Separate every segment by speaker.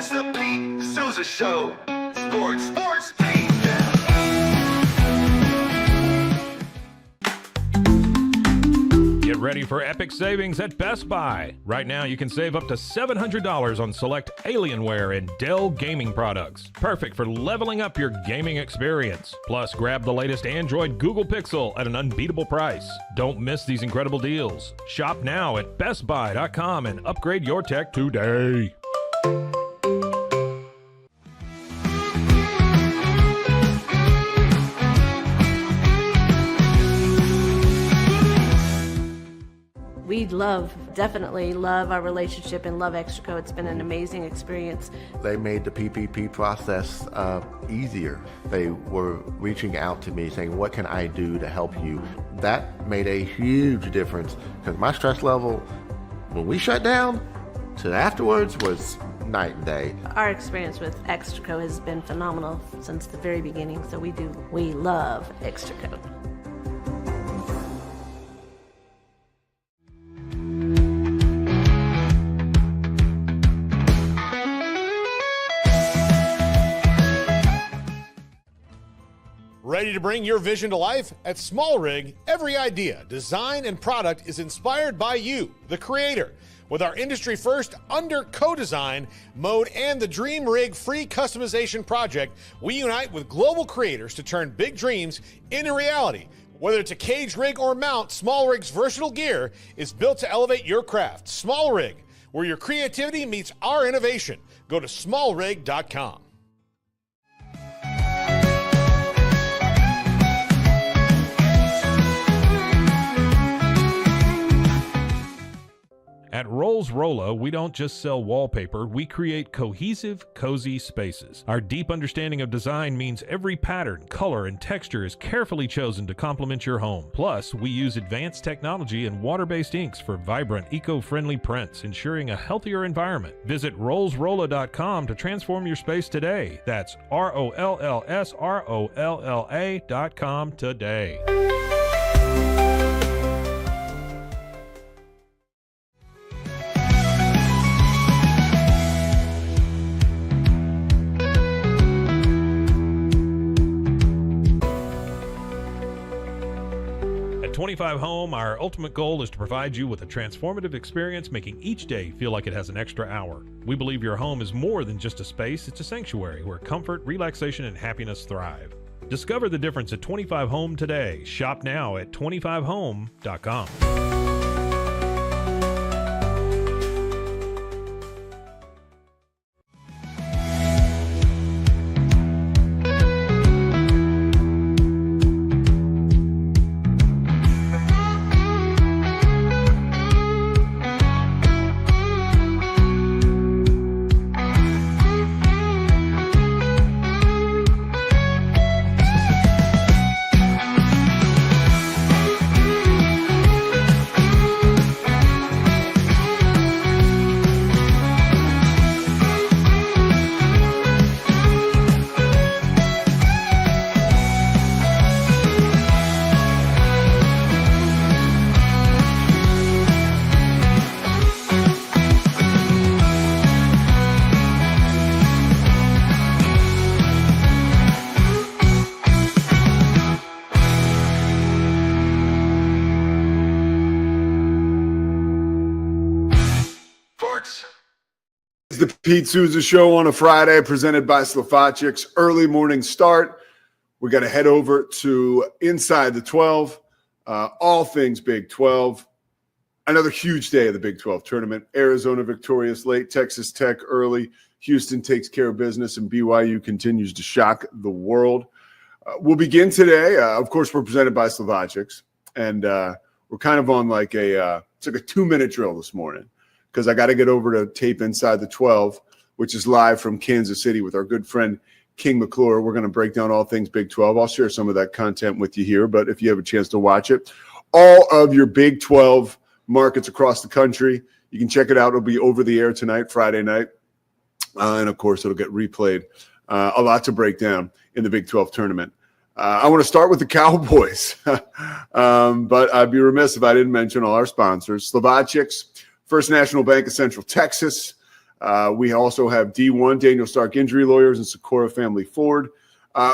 Speaker 1: It's the Pete Sousa Show. Sports, Pete.
Speaker 2: Get ready for epic savings at Best Buy. Right now, you can save up to $700 on select Alienware and Dell gaming products. Perfect for leveling up your gaming experience. Plus, grab the latest Android Google Pixel at an unbeatable price. Don't miss these incredible deals. Shop now at bestbuy.com and upgrade your tech today.
Speaker 3: We definitely love our relationship and love Extraco. It's been an amazing experience.
Speaker 4: They made the PPP process easier. They were reaching out to me saying, what can I do to help you? That made a huge difference because my stress level, when we shut down, to afterwards was night and day.
Speaker 3: Our experience with Extraco has been phenomenal since the very beginning, so we love Extraco.
Speaker 5: Ready to bring your vision to life? At Small Rig, every idea, design, and product is inspired by you, the creator. With our industry-first under co-design mode and the Dream Rig free customization project, we unite with global creators to turn big dreams into reality. Whether it's a cage rig or mount, Small Rig's versatile gear is built to elevate your craft. Small Rig, where your creativity meets our innovation. Go to smallrig.com.
Speaker 2: At Rolls Rolla, we don't just sell wallpaper, we create cohesive, cozy spaces. Our deep understanding of design means every pattern, color, and texture is carefully chosen to complement your home. Plus, we use advanced technology and water-based inks for vibrant, eco-friendly prints, ensuring a healthier environment. Visit rollsrolla.com to transform your space today. That's ROLLSROLLA.com today. At 25 Home, our ultimate goal is to provide you with a transformative experience, making each day feel like it has an extra hour. We believe your home is more than just a space, it's a sanctuary where comfort, relaxation, and happiness thrive. Discover the difference at 25 Home today. Shop now at 25home.com.
Speaker 6: The Pete Sousa Show on a Friday, presented by Slovacics. Early morning start. We got to head over to Inside the 12, all things Big 12. Another huge day of the Big 12 tournament. Arizona victorious late, Texas Tech early. Houston takes care of business, and BYU continues to shock the world. We'll begin today. Of course, we're presented by Slovacics, and we're kind of on like it's like a 2-minute drill this morning, because I got to get over to tape Inside the 12, which is live from Kansas City with our good friend King McClure. We're going to break down all things Big 12. I'll share some of that content with you here, but if you have a chance to watch it, all of your Big 12 markets across the country, you can check it out. It'll be over the air tonight, Friday night. And, of course, it'll get replayed. A lot to break down in the Big 12 tournament. I want to start with the Cowboys, but I'd be remiss if I didn't mention all our sponsors. Slovacics, First National Bank of Central Texas, We also have D1, Daniel Stark Injury Lawyers, and Socorro Family Ford.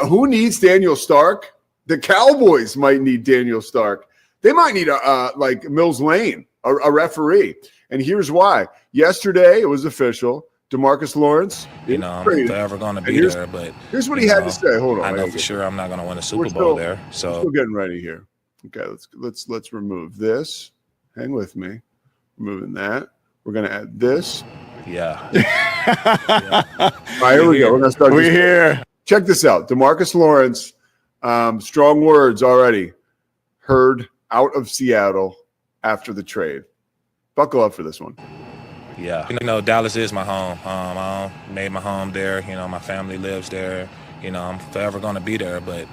Speaker 6: Who needs Daniel Stark? The Cowboys might need Daniel Stark. They might need like Mills Lane, a referee. And here's why. Yesterday, it was official. Demarcus Lawrence.
Speaker 7: I'm forever going to be there. But
Speaker 6: here's what he had to say. Hold on.
Speaker 7: I know for sure I'm not going to win a Super Bowl there. So
Speaker 6: we're still getting ready here. Okay, let's remove this. Hang with me. Removing that. We're going to add this.
Speaker 7: Yeah.
Speaker 6: All right, here we go. We're going to start.
Speaker 8: We're here.
Speaker 6: Check this out. Demarcus Lawrence. Strong words already heard out of Seattle after the trade. Buckle up for this one.
Speaker 7: Yeah. Dallas is my home. I made my home there. My family lives there. I'm forever going to be there. But,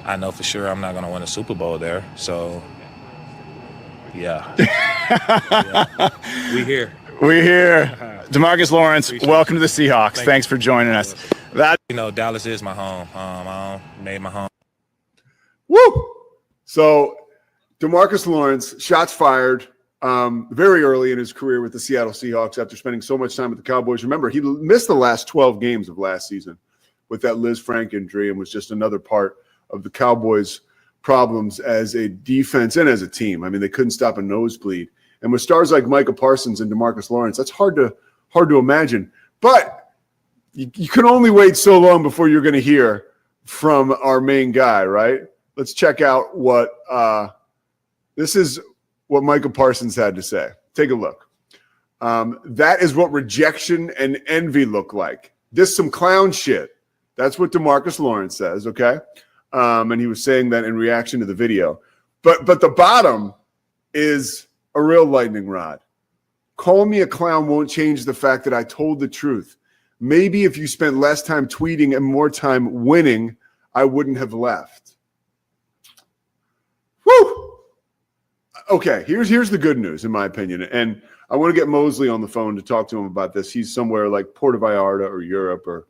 Speaker 7: I know for sure I'm not going to win a Super Bowl there. So, yeah. We here.
Speaker 8: We're here. Demarcus Lawrence, welcome to the Seahawks. Thanks for joining us.
Speaker 7: Dallas is my home. I made my home.
Speaker 6: Woo! So, Demarcus Lawrence, shots fired very early in his career with the Seattle Seahawks after spending so much time with the Cowboys. Remember, he missed the last 12 games of last season with that Liz Frank injury and was just another part of the Cowboys' problems as a defense and as a team. I mean, they couldn't stop a nosebleed. And with stars like Micah Parsons and Demarcus Lawrence, that's hard to imagine. But you can only wait so long before you're going to hear from our main guy, right? Let's check out what this is what Micah Parsons had to say. Take a look. That is what rejection and envy look like. This some clown shit. That's what Demarcus Lawrence says, okay? And he was saying that in reaction to the video. But the bottom is a real lightning rod. Calling me a clown won't change the fact that I told the truth. Maybe if you spent less time tweeting and more time winning, I wouldn't have left. Woo! Okay, here's the good news, in my opinion. And I want to get Mosley on the phone to talk to him about this. He's somewhere like Puerto Vallarta or Europe or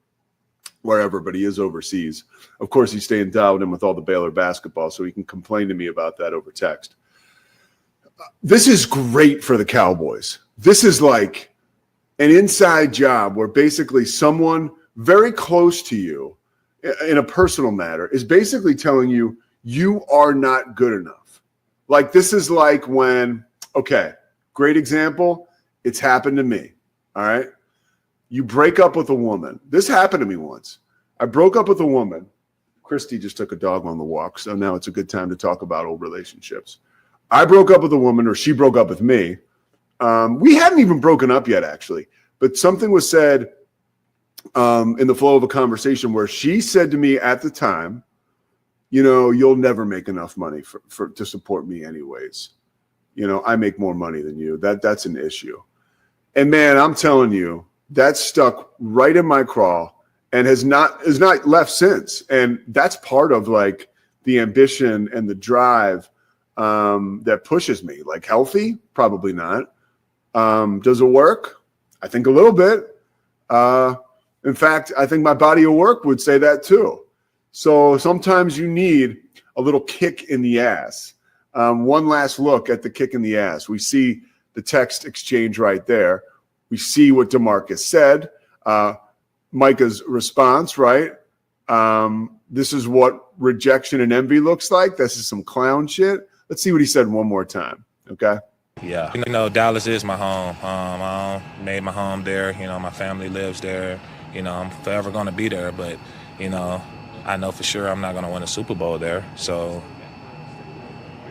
Speaker 6: wherever, but he is overseas. Of course, he's staying dialed in with all the Baylor basketball, so he can complain to me about that over text. This is great for the Cowboys. This is like an inside job where basically someone very close to you in a personal matter is basically telling you, you are not good enough. Like this is like when, okay, great example. It's happened to me. All right. You break up with a woman. This happened to me once. I broke up with a woman. Christy just took a dog on the walk. So now it's a good time to talk about old relationships. I broke up with a woman, or she broke up with me. We hadn't even broken up yet, actually. But something was said in the flow of a conversation where she said to me at the time, you'll never make enough money to support me anyways. I make more money than you. That's an issue. And man, I'm telling you, that stuck right in my craw and is not left since. And that's part of like the ambition and the drive that pushes me. Like healthy? Probably not. Does it work? I think a little bit. In fact, I think my body of work would say that too. So sometimes you need a little kick in the ass. One last look at the kick in the ass. We see the text exchange right there. We see what Demarcus said. Micah's response, right? This is what rejection and envy looks like. This is some clown shit. Let's see what he said one more time, okay?
Speaker 7: Yeah. Dallas is my home. I made my home there. My family lives there. I'm forever going to be there. But, I know for sure I'm not going to win a Super Bowl there. So,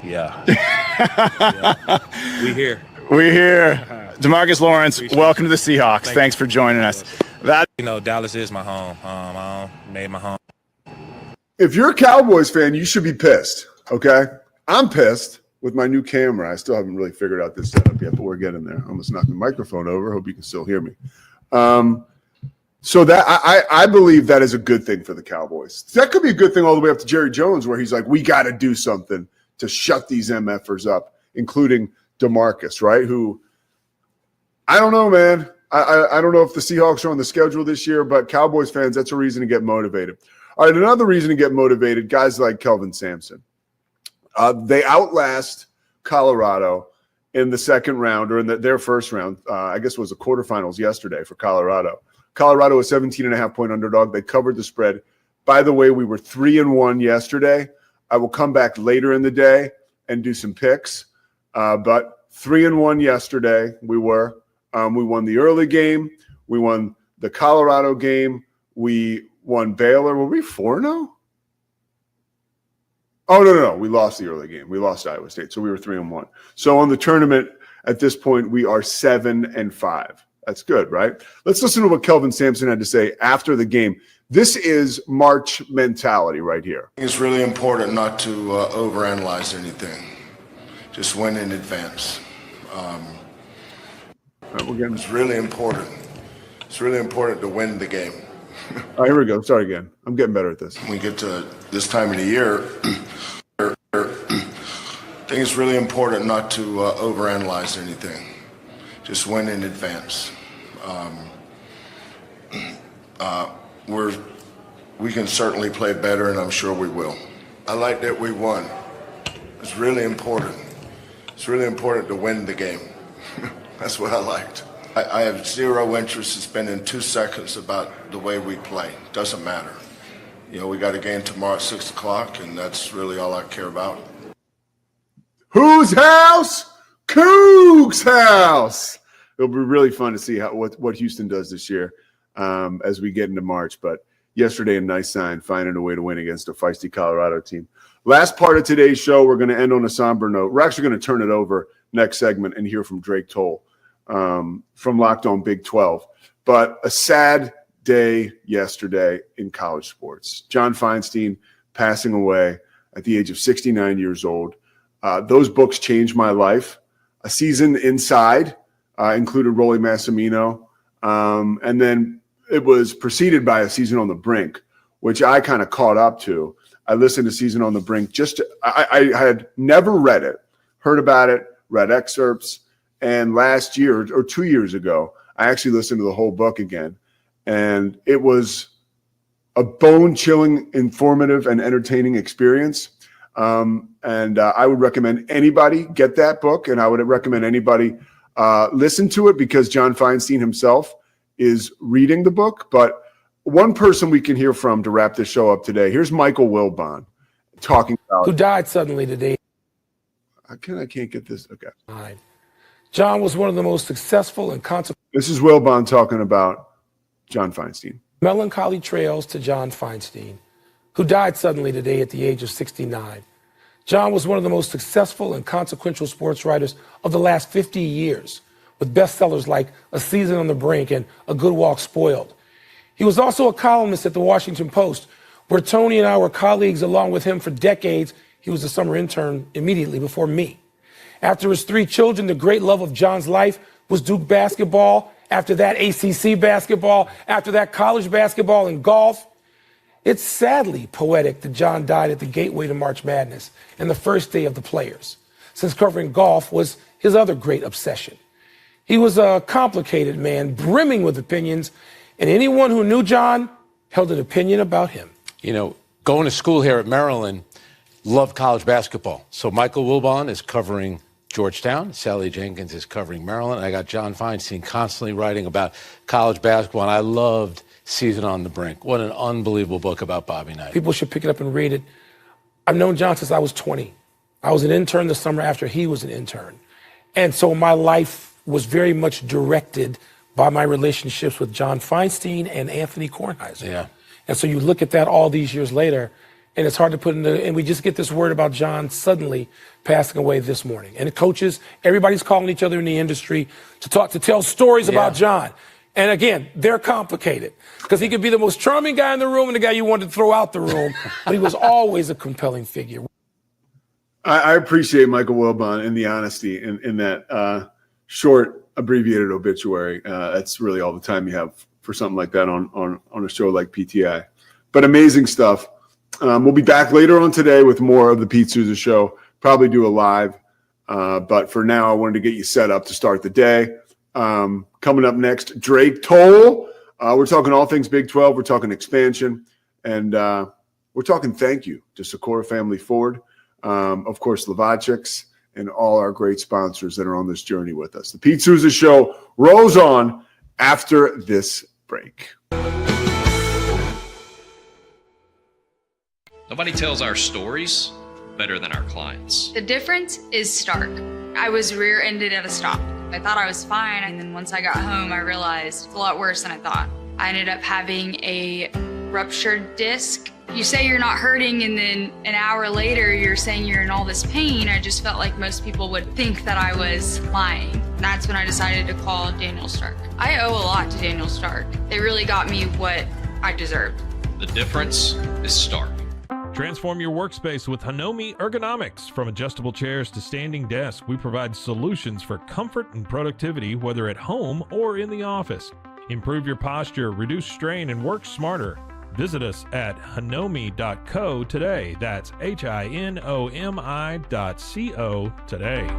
Speaker 7: yeah. We here.
Speaker 8: We're here. Demarcus Lawrence, welcome to the Seahawks. Thanks for joining us.
Speaker 7: Dallas is my home. I made my home.
Speaker 6: If you're a Cowboys fan, you should be pissed, okay? I'm pissed with my new camera. I still haven't really figured out this setup yet, but we're getting there. I almost knocked the microphone over. Hope you can still hear me. So that I believe that is a good thing for the Cowboys. That could be a good thing all the way up to Jerry Jones, where he's like, we got to do something to shut these MFers up, including Demarcus, right? Who, I don't know, man. I don't know if the Seahawks are on the schedule this year, but Cowboys fans, that's a reason to get motivated. All right, another reason to get motivated, guys like Kelvin Samson. They outlast Colorado in the second round, or in their first round. I guess it was the quarterfinals yesterday for Colorado. Colorado was 17.5-point underdog. They covered the spread. By the way, we were 3-1 yesterday. I will come back later in the day and do some picks. But 3-1 yesterday we were. We won the early game. We won the Colorado game. We won Baylor. Were we 4-0? Oh, no. We lost the early game. We lost Iowa State. So we were 3-1. So on the tournament at this point, we are 7-5. That's good, right? Let's listen to what Kelvin Samson had to say after the game. This is March mentality right here.
Speaker 9: It's really important not to overanalyze anything. Just win in advance. It's really important. It's really important to win the game.
Speaker 6: All right, here we go. Start again. I'm getting better at this.
Speaker 9: When we get to this time of the year, I think it's really important not to overanalyze anything. Just win in advance. We can certainly play better, and I'm sure we will. I like that we won. It's really important. It's really important to win the game. That's what I liked. I have zero interest in spending 2 seconds about the way we play. Doesn't matter. We got a game tomorrow at 6 o'clock, and that's really all I care about.
Speaker 6: Whose house? Coug's house. It'll be really fun to see what Houston does this year as we get into March. But yesterday, a nice sign, finding a way to win against a feisty Colorado team. Last part of today's show, we're going to end on a somber note. We're actually going to turn it over next segment and hear from Drake Toll from Locked On Big 12. But a sad day yesterday in college sports. John Feinstein passing away at the age of 69 years old. Those books changed my life. A Season Inside included Rolly Massimino. And then it was preceded by A Season on the Brink, which I kind of caught up to. I listened to Season on the Brink. I had never read it, heard about it, read excerpts. And last year or 2 years ago, I actually listened to the whole book again. And it was a bone-chilling, informative, and entertaining experience. And I would recommend anybody get that book, and I would recommend anybody listen to it because John Feinstein himself is reading the book. But one person we can hear from to wrap this show up today. Here's Michael Wilbon talking about
Speaker 10: who died suddenly today.
Speaker 6: I can't get this. Okay.
Speaker 10: John was one of the most successful and consequential.
Speaker 6: This is Wilbon talking about John Feinstein.
Speaker 10: Melancholy trails to John Feinstein, who died suddenly today at the age of 69. John was one of the most successful and consequential sports writers of the last 50 years, with bestsellers like A Season on the Brink and A Good Walk Spoiled. He was also a columnist at the Washington Post, where Tony and I were colleagues along with him for decades. He was a summer intern immediately before me. After his 3 children, the great love of John's life was Duke basketball. After that, ACC basketball. After that, college basketball and golf. It's sadly poetic that John died at the gateway to March Madness and the first day of the Players, since covering golf was his other great obsession. He was a complicated man, brimming with opinions, and anyone who knew John held an opinion about him.
Speaker 11: Going to school here at Maryland, loved college basketball. So Michael Wilbon is covering Georgetown. Sally Jenkins is covering Maryland. I got John Feinstein constantly writing about college basketball, and I loved Season on the Brink. What an unbelievable book about Bobby Knight.
Speaker 10: People should pick it up and read it. I've known John since I was 20. I was an intern the summer after he was an intern. And so my life was very much directed by my relationships with John Feinstein and Anthony Kornheiser.
Speaker 11: Yeah.
Speaker 10: And so you look at that all these years later, and it's hard to put into, and we just get this word about John suddenly passing away this morning. And the coaches, everybody's calling each other in the industry to tell stories about John. And again, they're complicated because he could be the most charming guy in the room and the guy you wanted to throw out the room, but he was always a compelling figure.
Speaker 6: I appreciate Michael Wilbon and the honesty in that short, abbreviated obituary. That's really all the time you have for something like that on a show like PTI. But amazing stuff. We'll be back later on today with more of the Pete Sousa Show. Probably do a live. But for now, I wanted to get you set up to start the day. Coming up next, Drake Toll. We're talking all things Big 12. We're talking expansion. And we're talking thank you to Socorro Family Ford. Of course, Lovacics and all our great sponsors that are on this journey with us. The Pete Sousa Show rolls on after this break.
Speaker 12: Nobody tells our stories better than our clients.
Speaker 13: The difference is stark. I was rear-ended at a stop. I thought I was fine, and then once I got home, I realized it's a lot worse than I thought. I ended up having a ruptured disc. You say you're not hurting, and then an hour later, you're saying you're in all this pain. I just felt like most people would think that I was lying. And that's when I decided to call Daniel Stark. I owe a lot to Daniel Stark. They really got me what I deserved.
Speaker 12: The difference is stark.
Speaker 2: Transform your workspace with Hanomi Ergonomics. From adjustable chairs to standing desks, we provide solutions for comfort and productivity, whether at home or in the office. Improve your posture, reduce strain, and work smarter. Visit us at hanomi.co today. That's HINOMI.co today.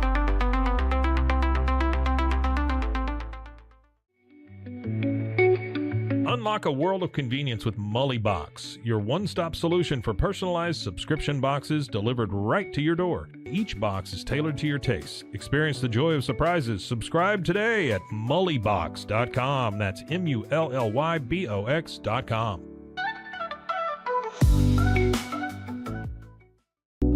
Speaker 2: Unlock a world of convenience with Mullybox, your one-stop solution for personalized subscription boxes delivered right to your door. Each box is tailored to your tastes. Experience the joy of surprises. Subscribe today at mullybox.com. That's MULLYBOX.com.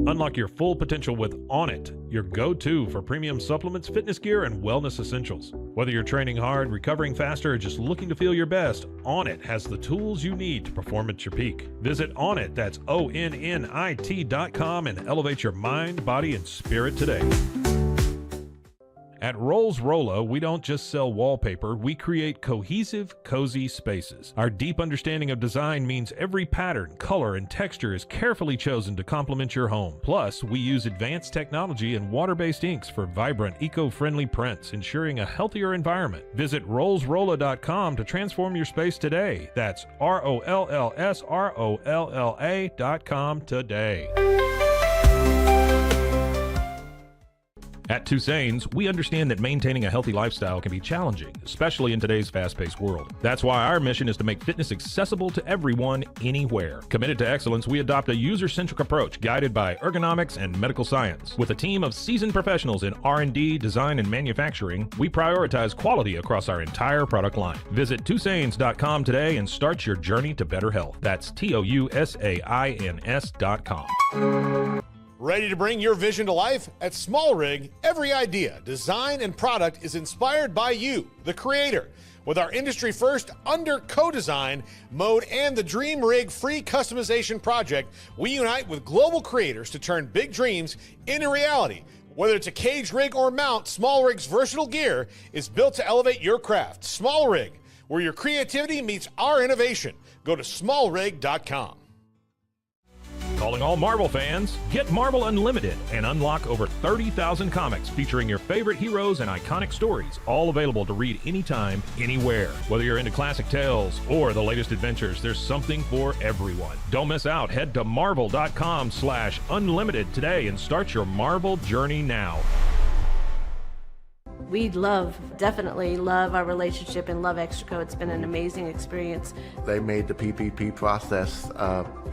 Speaker 2: Unlock your full potential with Onnit, your go-to for premium supplements, fitness gear, and wellness essentials. Whether you're training hard, recovering faster, or just looking to feel your best, Onnit has the tools you need to perform at your peak. Visit Onnit, that's ONNIT.com, and elevate your mind, body, and spirit today. At Rolls Rolla, we don't just sell wallpaper, we create cohesive, cozy spaces. Our deep understanding of design means every pattern, color, and texture is carefully chosen to complement your home. Plus, we use advanced technology and water-based inks for vibrant, eco-friendly prints, ensuring a healthier environment. Visit rollsrolla.com to transform your space today. That's ROLLSROLLA.com today. At Toussaint's, we understand that maintaining a healthy lifestyle can be challenging, especially in today's fast-paced world. That's why our mission is to make fitness accessible to everyone, anywhere. Committed to excellence, we adopt a user-centric approach guided by ergonomics and medical science. With a team of seasoned professionals in R&D, design, and manufacturing, we prioritize quality across our entire product line. Visit Toussaint's.com today and start your journey to better health. That's TOUSAINS.com.
Speaker 5: Ready to bring your vision to life? At Small Rig, every idea, design, and product is inspired by you, the creator. With our industry-first under co-design mode and the Dream Rig free customization project, we unite with global creators to turn big dreams into reality. Whether it's a cage rig or mount, Small Rig's versatile gear is built to elevate your craft. Small Rig, where your creativity meets our innovation. Go to smallrig.com.
Speaker 2: Calling all Marvel fans, get Marvel Unlimited and unlock over 30,000 comics featuring your favorite heroes and iconic stories, all available to read anytime, anywhere. Whether you're into classic tales or the latest adventures, there's something for everyone. Don't miss out. Head to marvel.com/unlimited today and start your Marvel journey now.
Speaker 3: We definitely love our relationship and love Extraco. It's been an amazing experience.
Speaker 4: They made the PPP process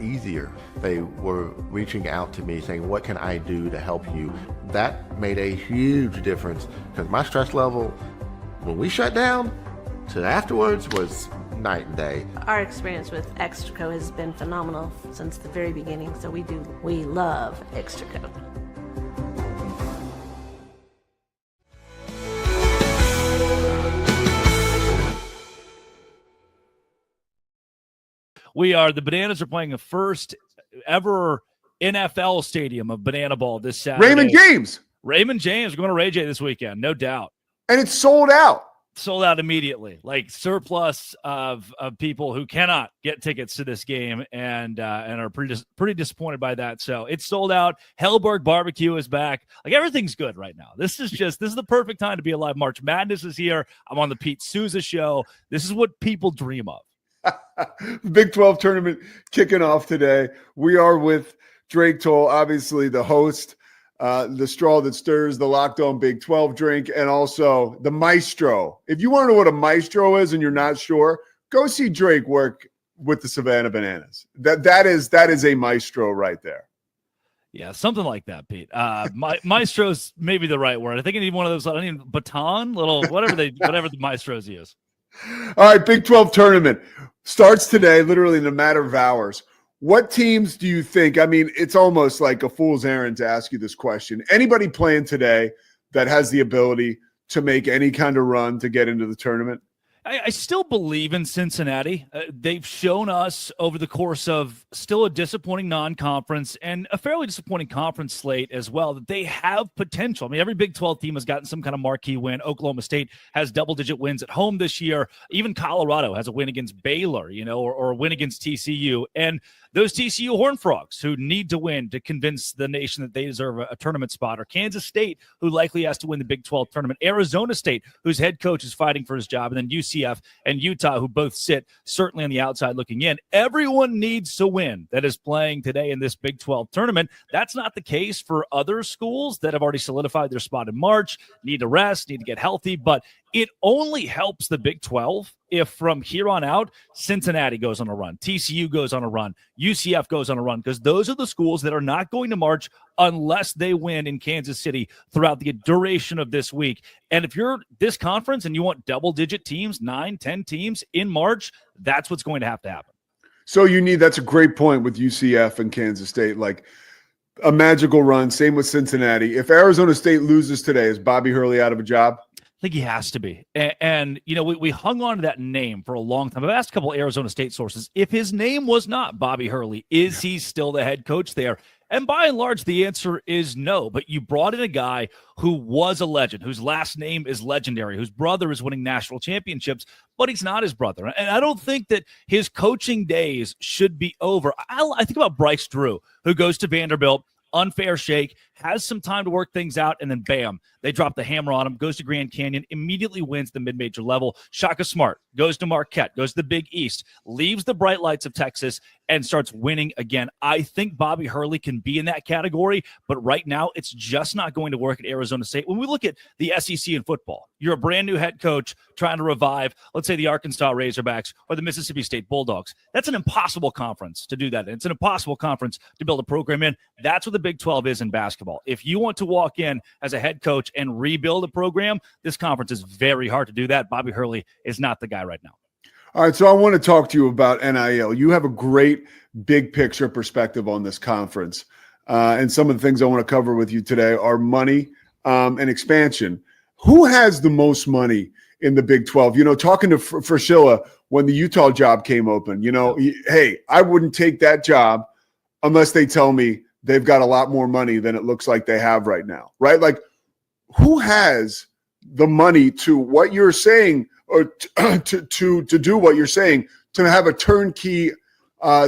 Speaker 4: easier. They were reaching out to me saying, what can I do to help you? That made a huge difference because my stress level, when we shut down, to afterwards was night and day.
Speaker 3: Our experience with Extraco has been phenomenal since the very beginning, so we love Extraco.
Speaker 14: The Bananas are playing the first ever NFL stadium of Banana Ball this Saturday.
Speaker 6: Raymond James.
Speaker 14: Raymond James. We're going to Ray J this weekend, no doubt.
Speaker 6: And it's sold out.
Speaker 14: Sold out immediately. Like surplus of people who cannot get tickets to this game and are pretty disappointed by that. So it's sold out. Hellberg Barbecue is back. Like everything's good right now. This is the perfect time to be alive. March Madness is here. I'm on the Pete Sousa Show. This is what people dream of.
Speaker 6: Big 12 tournament kicking off today. We are with Drake Toll, obviously the host, the straw that stirs the Locked On Big 12 drink, and also the maestro. If you want to know what a maestro is and you're not sure, go see Drake work with the Savannah Bananas. That is a maestro right there.
Speaker 14: Yeah, something like that, Pete. Maestro's maybe the right word. I think I need one of those. I need baton, little whatever the maestros use.
Speaker 6: All right, Big 12 tournament starts today, literally in a matter of hours. What teams do you think? I mean, it's almost like a fool's errand to ask you this question. Anybody playing today that has the ability to make any kind of run to get into the tournament?
Speaker 14: I still believe in Cincinnati. They've shown us over the course of still a disappointing non-conference and a fairly disappointing conference slate as well that they have potential. I mean, every Big 12 team has gotten some kind of marquee win. Oklahoma State has double-digit wins at home this year. Even Colorado has a win against Baylor, or a win against TCU. And those TCU Horned Frogs who need to win to convince the nation that they deserve a tournament spot, or Kansas State, who likely has to win the Big 12 tournament, Arizona State, whose head coach is fighting for his job, and then UCF and Utah, who both sit certainly on the outside looking in. Everyone needs to win that is playing today in this Big 12 tournament. That's not the case for other schools that have already solidified their spot in March, need to rest, need to get healthy, but it only helps the Big 12 if from here on out, Cincinnati goes on a run, TCU goes on a run, UCF goes on a run, because those are the schools that are not going to march unless they win in Kansas City throughout the duration of this week. And if you're this conference and you want double-digit teams, 9, 10 teams in March, that's what's going to have to happen.
Speaker 6: So that's a great point with UCF and Kansas State, like a magical run. Same with Cincinnati. If Arizona State loses today, is Bobby Hurley out of a job?
Speaker 14: I think he has to be. And we hung on to that name for a long time. I've asked a couple of Arizona State sources, if his name was not Bobby Hurley, is he still the head coach there? And by and large, the answer is no. But you brought in a guy who was a legend, whose last name is legendary, whose brother is winning national championships, but he's not his brother. And I don't think that his coaching days should be over. I think about Bryce Drew, who goes to Vanderbilt, unfair shake, has some time to work things out, and then bam, they drop the hammer on him, goes to Grand Canyon, immediately wins the mid-major level. Shaka Smart goes to Marquette, goes to the Big East, leaves the bright lights of Texas, and starts winning again. I think Bobby Hurley can be in that category, but right now it's just not going to work at Arizona State. When we look at the SEC in football, you're a brand new head coach trying to revive, let's say, the Arkansas Razorbacks or the Mississippi State Bulldogs. That's an impossible conference to do that. It's an impossible conference to build a program in. That's what the Big 12 is in basketball. If you want to walk in as a head coach and rebuild a program, this conference is very hard to do that. Bobby Hurley is not the guy right now.
Speaker 6: All right, so I want to talk to you about NIL. You have a great big picture perspective on this conference. And some of the things I want to cover with you today are money and expansion. Who has the most money in the Big 12? Talking to Fraschilla when the Utah job came open, hey, I wouldn't take that job unless they tell me they've got a lot more money than it looks like they have right now, right? Like, who has the money to what you're saying, or to do what you're saying, to have a turnkey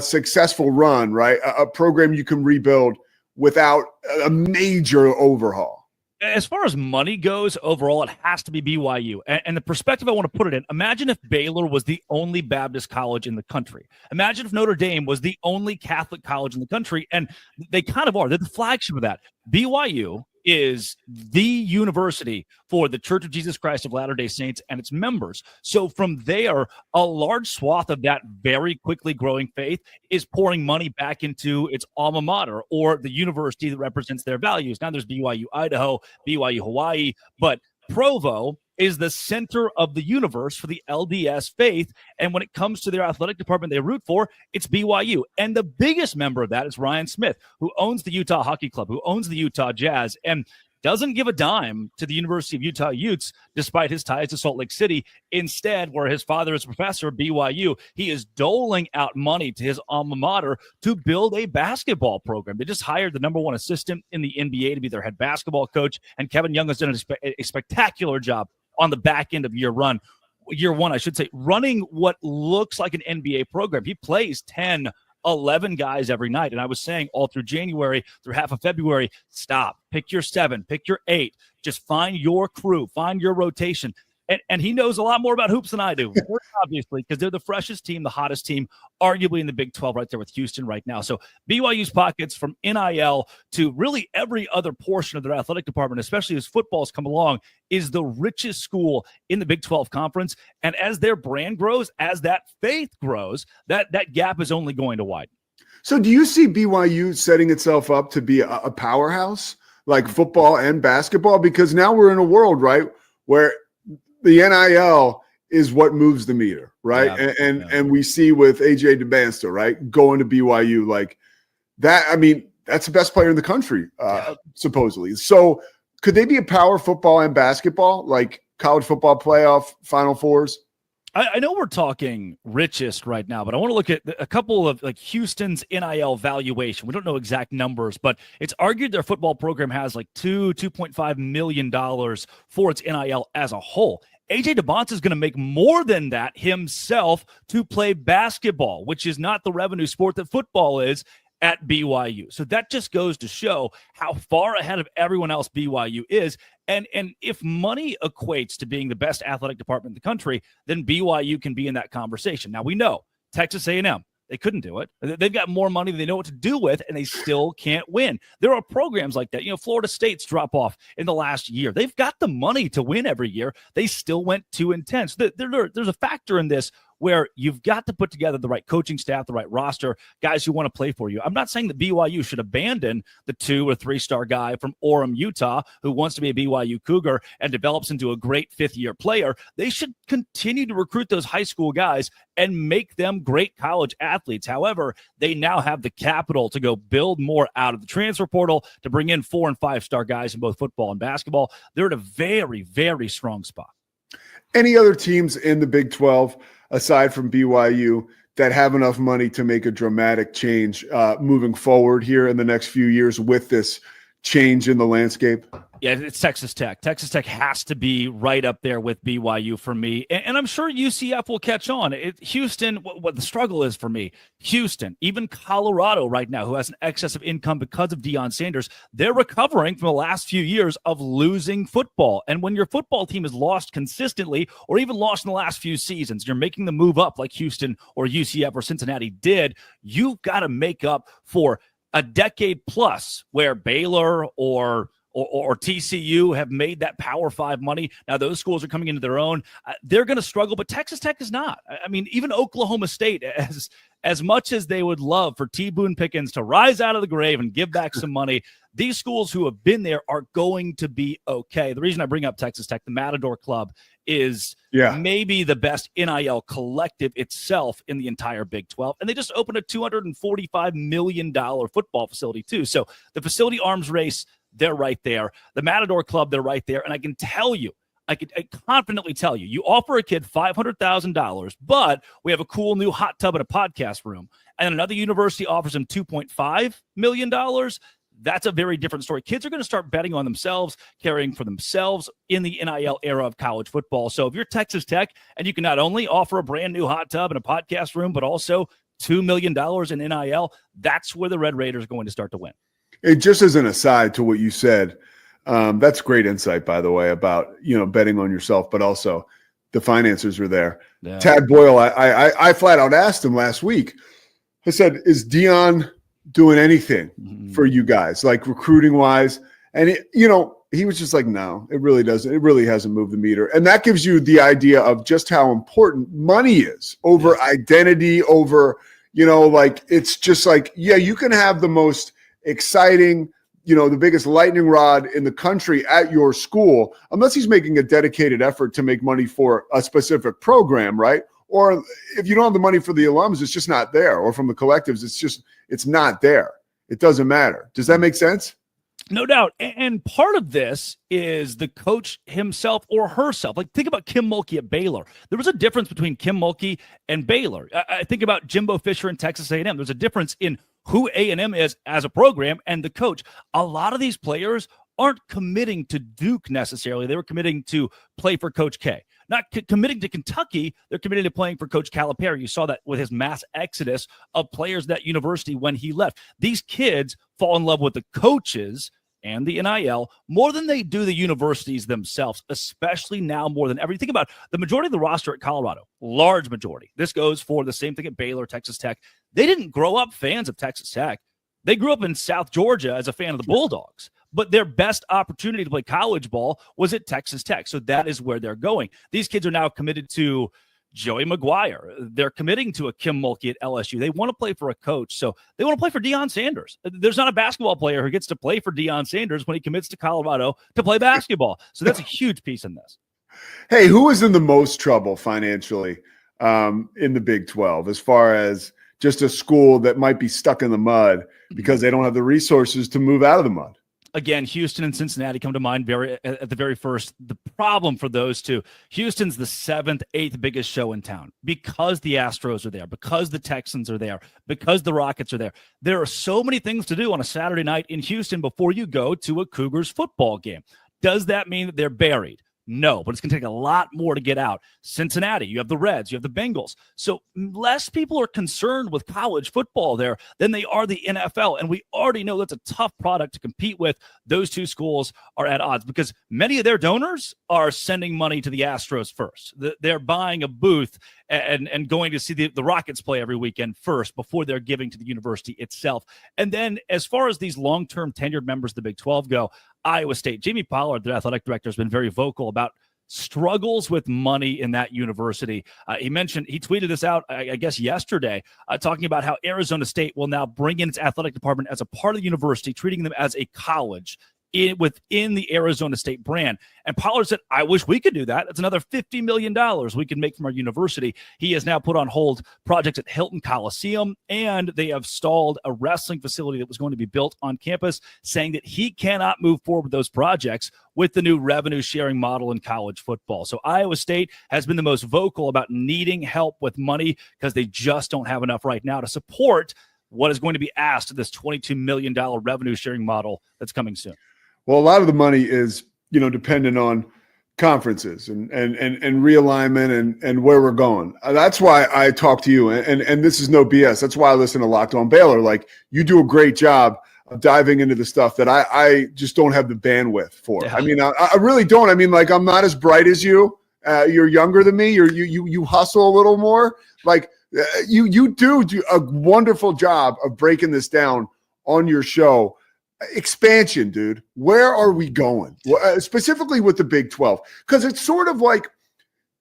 Speaker 6: successful run, right? A program you can rebuild without a major overhaul.
Speaker 14: As far as money goes, overall, it has to be BYU. And the perspective I want to put it in, imagine if Baylor was the only Baptist college in the country. Imagine if Notre Dame was the only Catholic college in the country, and they kind of are. They're the flagship of that. BYU is the university for the Church of Jesus Christ of Latter-day Saints and its members. So from there, a large swath of that very quickly growing faith is pouring money back into its alma mater, or the university that represents their values. Now there's BYU Idaho, BYU Hawaii, but Provo is the center of the universe for the LDS faith. And when it comes to their athletic department they root for, it's BYU. And the biggest member of that is Ryan Smith, who owns the Utah Hockey Club, who owns the Utah Jazz, and doesn't give a dime to the University of Utah Utes, despite his ties to Salt Lake City. Instead, where his father is a professor at BYU, he is doling out money to his alma mater to build a basketball program. They just hired the number one assistant in the NBA to be their head basketball coach, and Kevin Young has done a spectacular job on the back end of year one, I should say, running what looks like an NBA program. He plays 10, 11 guys every night. And I was saying all through January, through half of February, stop, pick your 7, pick your 8, just find your crew, find your rotation. And he knows a lot more about hoops than I do, obviously, because they're the freshest team, the hottest team, arguably in the Big 12 right there with Houston right now. So BYU's pockets, from NIL to really every other portion of their athletic department, especially as football's come along, is the richest school in the Big 12 conference. And as their brand grows, as that faith grows, that gap is only going to widen.
Speaker 6: So do you see BYU setting itself up to be a powerhouse, like football and basketball? Because now we're in a world, right, where the NIL is what moves the meter, right?
Speaker 14: Yeah,
Speaker 6: and we see with AJ DeBanster, right, going to BYU like that. I mean, that's the best player in the country, supposedly. So could they be a power football and basketball, like college football playoff Final Fours?
Speaker 14: I know we're talking richest right now, but I want to look at a couple of like Houston's NIL valuation. We don't know exact numbers, but it's argued their football program has like $2.5 million for its NIL as a whole. AJ DeBonta is going to make more than that himself to play basketball, which is not the revenue sport that football is at BYU. So that just goes to show how far ahead of everyone else BYU is. And if money equates to being the best athletic department in the country, then BYU can be in that conversation. Now we know Texas A&M, they couldn't do it. They've got more money than they know what to do with, and they still can't win. There are programs like that. You know, Florida State's drop off in the last year. They've got the money to win every year. They still went 2-10. So there's a factor in this where you've got to put together the right coaching staff, the right roster, guys who want to play for you. I'm not saying that BYU should abandon the 2 or 3-star guy from Orem, Utah, who wants to be a BYU Cougar and develops into a great fifth-year player. They should continue to recruit those high school guys and make them great college athletes. However, they now have the capital to go build more out of the transfer portal to bring in 4- and 5-star guys in both football and basketball. They're in a very, very strong spot.
Speaker 6: Any other teams in the Big 12 aside from BYU that have enough money to make a dramatic change moving forward here in the next few years with this change in the landscape?
Speaker 14: Yeah, it's Texas Tech. Texas Tech has to be right up there with BYU for me. And I'm sure UCF will catch on. Houston, what the struggle is for me, Houston, even Colorado right now, who has an excess of income because of Deion Sanders, they're recovering from the last few years of losing football. And when your football team is lost consistently or even lost in the last few seasons, you're making the move up like Houston or UCF or Cincinnati did, you've got to make up for a decade plus where Baylor or TCU have made that Power 5 money. Now those schools are coming into their own. They're going to struggle, but Texas Tech is not. I mean, even Oklahoma State, as much as they would love for T. Boone Pickens to rise out of the grave and give back some money, these schools who have been there are going to be okay. The reason I bring up Texas Tech, the Matador Club, is maybe the best NIL collective itself in the entire Big 12. And they just opened a $245 million football facility too. So the facility arms race, they're right there. The Matador Club, they're right there. And I can tell you, I confidently tell you, you offer a kid $500,000, but we have a cool new hot tub and a podcast room, and another university offers him $2.5 million. That's a very different story. Kids are going to start betting on themselves, caring for themselves in the NIL era of college football. So if you're Texas Tech and you can not only offer a brand new hot tub and a podcast room, but also $2 million in NIL, that's where the Red Raiders are going to start to win.
Speaker 6: Just as an aside to what you said, that's great insight, by the way, about, betting on yourself, but also the finances are there. Yeah. Tad Boyle, I flat out asked him last week. I said, is Deion doing anything for you guys, like recruiting wise? And he was just like, no, it really doesn't. It really hasn't moved the meter. And that gives you the idea of just how important money is over identity, over, it's just like, you can have the most exciting, the biggest lightning rod in the country at your school, unless he's making a dedicated effort to make money for a specific program, right? Or if you don't have the money for the alums, it's just not there. Or from the collectives, it's not there. It doesn't matter. Does that make sense?
Speaker 14: No doubt. And part of this is the coach himself or herself. Like, think about Kim Mulkey at Baylor. There was a difference between Kim Mulkey and Baylor. I think about Jimbo Fisher and Texas A&M. There's a difference in who A&M is as a program and the coach. A lot of these players aren't committing to Duke necessarily. They were committing to play for Coach K. Not committing to Kentucky, they're committing to playing for Coach Calipari. You saw that with his mass exodus of players at that university when he left. These kids fall in love with the coaches and the NIL more than they do the universities themselves, especially now more than ever. You think about the majority of the roster at Colorado, large majority. This goes for the same thing at Baylor, Texas Tech. They didn't grow up fans of Texas Tech. They grew up in South Georgia as a fan of the Bulldogs. But their best opportunity to play college ball was at Texas Tech. So that is where they're going. These kids are now committed to Joey Maguire. They're committing to a Kim Mulkey at LSU. They want to play for a coach, so they want to play for Deion Sanders. There's not a basketball player who gets to play for Deion Sanders when he commits to Colorado to play basketball. So that's a huge piece in this.
Speaker 6: Hey, who is in the most trouble financially in the Big 12 as far as just a school that might be stuck in the mud because they don't have the resources to move out of the mud?
Speaker 14: Again, Houston and Cincinnati come to mind at the very first. The problem for those two, Houston's the 7th, 8th biggest show in town because the Astros are there, because the Texans are there, because the Rockets are there. There are so many things to do on a Saturday night in Houston before you go to a Cougars football game. Does that mean that they're buried? No, but it's going to take a lot more to get out. Cincinnati, you have the Reds, you have the Bengals. So less people are concerned with college football there than they are the NFL. And we already know that's a tough product to compete with. Those two schools are at odds because many of their donors are sending money to the Astros first. They're buying a booth and going to see the Rockets play every weekend first before they're giving to the university itself. And then as far as these long-term tenured members of the Big 12 go, Iowa State, Jamie Pollard, their athletic director, has been very vocal about struggles with money in that university. He tweeted this out, I guess, yesterday, talking about how Arizona State will now bring in its athletic department as a part of the university, treating them as a college within the Arizona State brand. And Pollard said, I wish we could do that. That's another $50 million we can make from our university. He has now put on hold projects at Hilton Coliseum, and they have stalled a wrestling facility that was going to be built on campus, saying that he cannot move forward with those projects with the new revenue sharing model in college football. So Iowa State has been the most vocal about needing help with money because they just don't have enough right now to support what is going to be asked of this $22 million revenue sharing model that's coming soon.
Speaker 6: Well, a lot of the money is, dependent on conferences and realignment and where we're going. That's why I talk to you, and this is no BS. That's why I listen to Locked On Baylor. Like, you do a great job of diving into the stuff that I just don't have the bandwidth for. Yeah. I mean, I really don't. I mean, like, I'm not as bright as you. You're younger than me. You hustle a little more. Like, you do a wonderful job of breaking this down on your show. Expansion, dude. Where are we going? Specifically with the Big 12, because it's sort of like,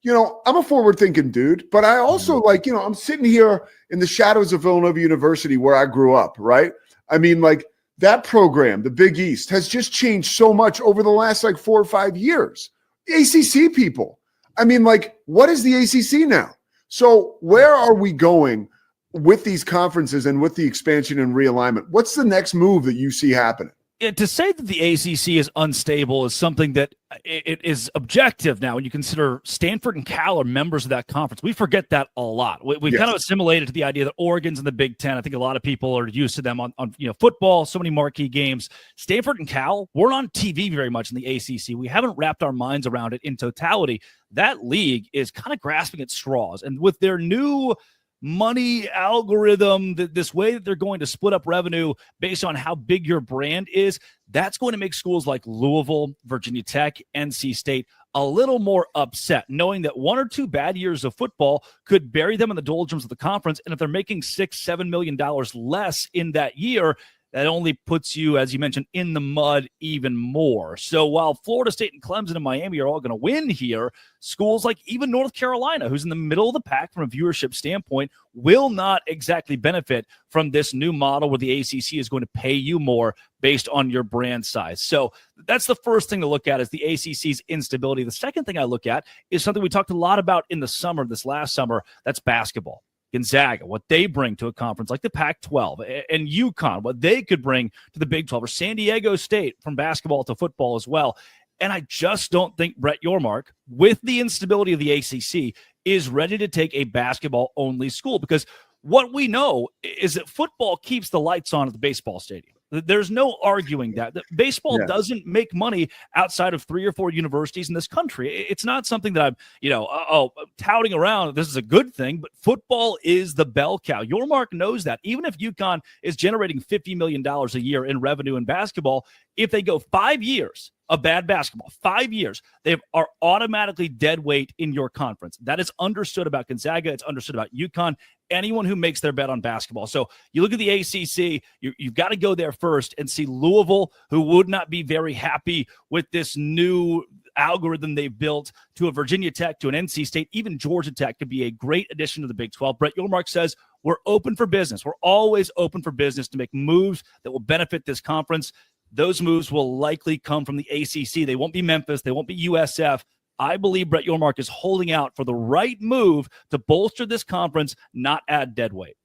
Speaker 6: I'm a forward-thinking dude, but I also I'm sitting here in the shadows of Villanova University where I grew up, right? I mean, like, that program, the Big East, has just changed so much over the last 4 or 5 years. ACC people. I mean, like, what is the ACC now? So where are we going with these conferences and with the expansion and realignment? What's the next move that you see happening?
Speaker 14: To say that the ACC is unstable is something that it is objective now when you consider Stanford and Cal are members of that conference. We forget that a lot. We've kind of assimilated to the idea that Oregon's in the Big Ten. I think a lot of people are used to them on football, so many marquee games. Stanford and Cal weren't on TV very much in the ACC. We haven't wrapped our minds around it in totality. That league is kind of grasping at straws. And with their new money algorithm, this way that they're going to split up revenue based on how big your brand is, that's going to make schools like Louisville, Virginia Tech, NC State a little more upset, knowing that 1 or 2 bad years of football could bury them in the doldrums of the conference. And if they're making $6-7 million less in that year, that only puts you, as you mentioned, in the mud even more. So while Florida State and Clemson and Miami are all going to win here, schools like even North Carolina, who's in the middle of the pack from a viewership standpoint, will not exactly benefit from this new model where the ACC is going to pay you more based on your brand size. So that's the first thing to look at, is the ACC's instability. The second thing I look at is something we talked a lot about in the summer, this last summer, that's basketball. Gonzaga, what they bring to a conference like the Pac-12, and UConn, what they could bring to the Big 12, or San Diego State from basketball to football as well. And I just don't think Brett Yormark, with the instability of the ACC, is ready to take a basketball-only school, because what we know is that football keeps the lights on at the baseball stadium. There's no arguing that. Baseball doesn't make money outside of 3 or 4 universities in this country. It's not something that I'm, touting around. This is a good thing, but football is the bell cow. Yormark knows that. Even if UConn is generating $50 million a year in revenue in basketball, if they go 5 years of bad basketball, 5 years, they are automatically dead weight in your conference. That is understood about Gonzaga. It's understood about UConn. Anyone who makes their bet on basketball. So you look at the ACC, you've got to go there first and see Louisville, who would not be very happy with this new algorithm they've built to a Virginia Tech, to an NC State, even Georgia Tech could be a great addition to the Big 12. Brett Yormark says, we're open for business. We're always open for business to make moves that will benefit this conference. Those moves will likely come from the ACC. They won't be Memphis. They won't be USF. I believe Brett Yormark is holding out for the right move to bolster this conference, not add dead weight.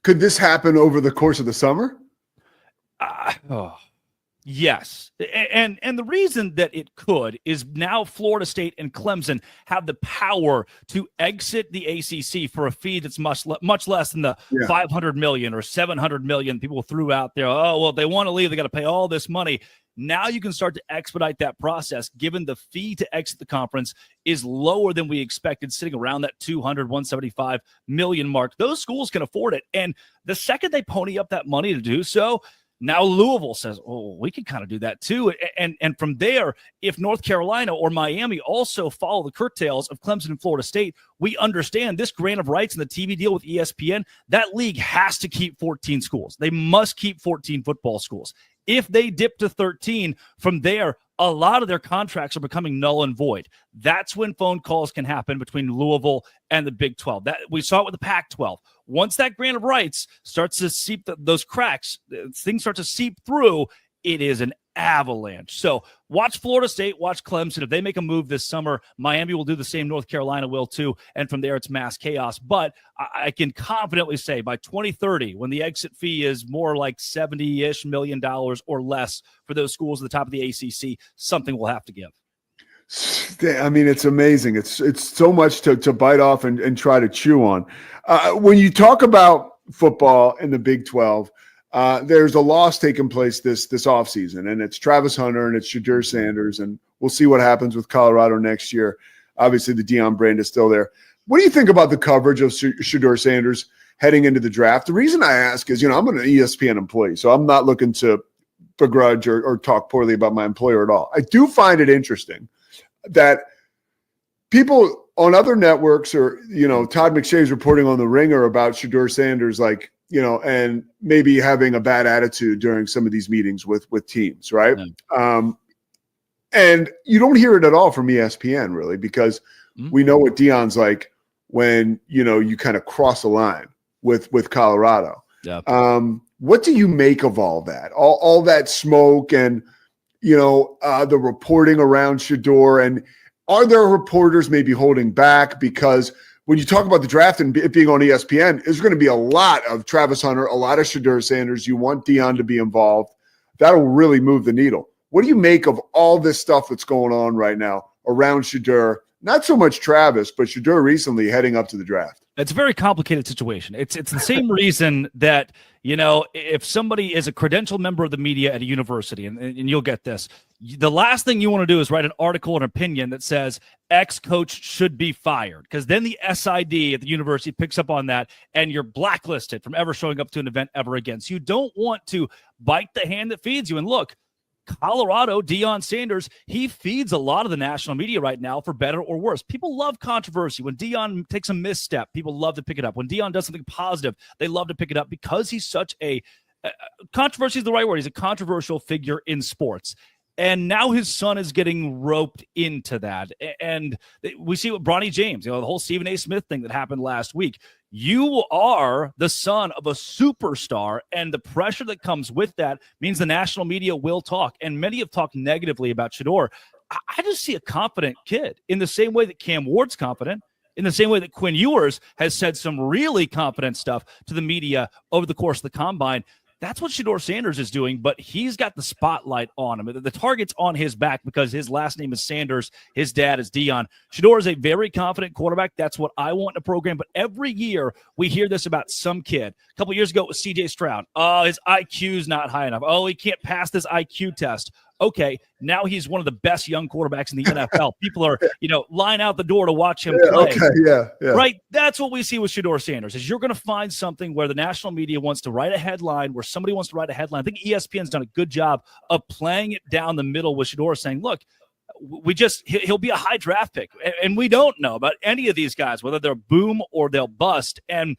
Speaker 6: Could this happen over the course of the summer?
Speaker 14: Yes. And the reason that it could is now Florida State and Clemson have the power to exit the ACC for a fee that's much less than the $500 million or $700 million people threw out there. Oh, well, if they want to leave, they got to pay all this money. Now you can start to expedite that process, given the fee to exit the conference is lower than we expected, sitting around that 175 million mark. Those schools can afford it. And the second they pony up that money to do so, now Louisville says, oh, we can kind of do that too. And from there, if North Carolina or Miami also follow the curtails of Clemson and Florida State, we understand this grant of rights and the TV deal with ESPN, that league has to keep 14 schools. They must keep 14 football schools. If they dip to 13, from there, a lot of their contracts are becoming null and void. That's when phone calls can happen between Louisville and the Big 12. That we saw it with the Pac-12. Once that grant of rights starts to seep those cracks, things start to seep through, it is an avalanche. So watch Florida State, watch Clemson. If they make a move this summer, Miami will do the same. North Carolina will too. And from there, it's mass chaos. But I can confidently say by 2030, when the exit fee is more like $70-ish million or less for those schools at the top of the ACC, something will have to give.
Speaker 6: I mean, it's amazing. It's so much to bite off and try to chew on. When you talk about football in the Big 12, there's a loss taking place this offseason, and it's Travis Hunter and it's Shedeur Sanders, and we'll see what happens with Colorado next year. Obviously, the Deion brand is still there. What do you think about the coverage of Shedeur Sanders heading into the draft? The reason I ask is, I'm an ESPN employee, so I'm not looking to begrudge or talk poorly about my employer at all. I do find it interesting that people on other networks or, Todd McShay's reporting on The Ringer about Shedeur Sanders, and maybe having a bad attitude during some of these meetings with teams, right? And you don't hear it at all from ESPN, really, because we know what Deion's like when, you kind of cross a line with Colorado. What do you make of all that? All that smoke and, the reporting around Shedeur, and are there reporters maybe holding back? Because when you talk about the draft and it being on ESPN, there's going to be a lot of Travis Hunter, a lot of Shedeur Sanders. You want Deion to be involved. That'll really move the needle. What do you make of all this stuff that's going on right now around Shedeur? Not so much Travis, but Shedeur recently heading up to the draft.
Speaker 14: It's a very complicated situation. It's the same reason that, if somebody is a credentialed member of the media at a university, and you'll get this, the last thing you want to do is write an article, an opinion that says X coach should be fired, because then the SID at the university picks up on that and you're blacklisted from ever showing up to an event ever again. So you don't want to bite the hand that feeds you. And look, Colorado, Deion Sanders, he feeds a lot of the national media right now, for better or worse. People love controversy. When Deion takes a misstep, people love to pick it up. When Deion does something positive, they love to pick it up because he's such controversy is the right word. He's a controversial figure in sports. And now his son is getting roped into that. And we see what Bronny James, the whole Stephen A. Smith thing that happened last week. You are the son of a superstar, and the pressure that comes with that means the national media will talk. And many have talked negatively about Shedeur. I just see a confident kid in the same way that Cam Ward's confident, in the same way that Quinn Ewers has said some really confident stuff to the media over the course of the combine. That's what Shedeur Sanders is doing, but he's got the spotlight on him. The target's on his back because his last name is Sanders. His dad is Deion. Shedeur is a very confident quarterback. That's what I want in a program. But every year we hear this about some kid. A couple years ago it was C.J. Stroud. Oh, his IQ's not high enough. Oh, he can't pass this IQ test. Okay, now he's one of the best young quarterbacks in the NFL. People are, line out the door to watch him play.
Speaker 6: Okay, yeah.
Speaker 14: Right? That's what we see with Shedeur Sanders, is you're going to find something where the national media wants to write a headline, where somebody wants to write a headline. I think ESPN's done a good job of playing it down the middle with Shedeur, saying, look, he'll be a high draft pick. And we don't know about any of these guys, whether they'll boom or they'll bust. And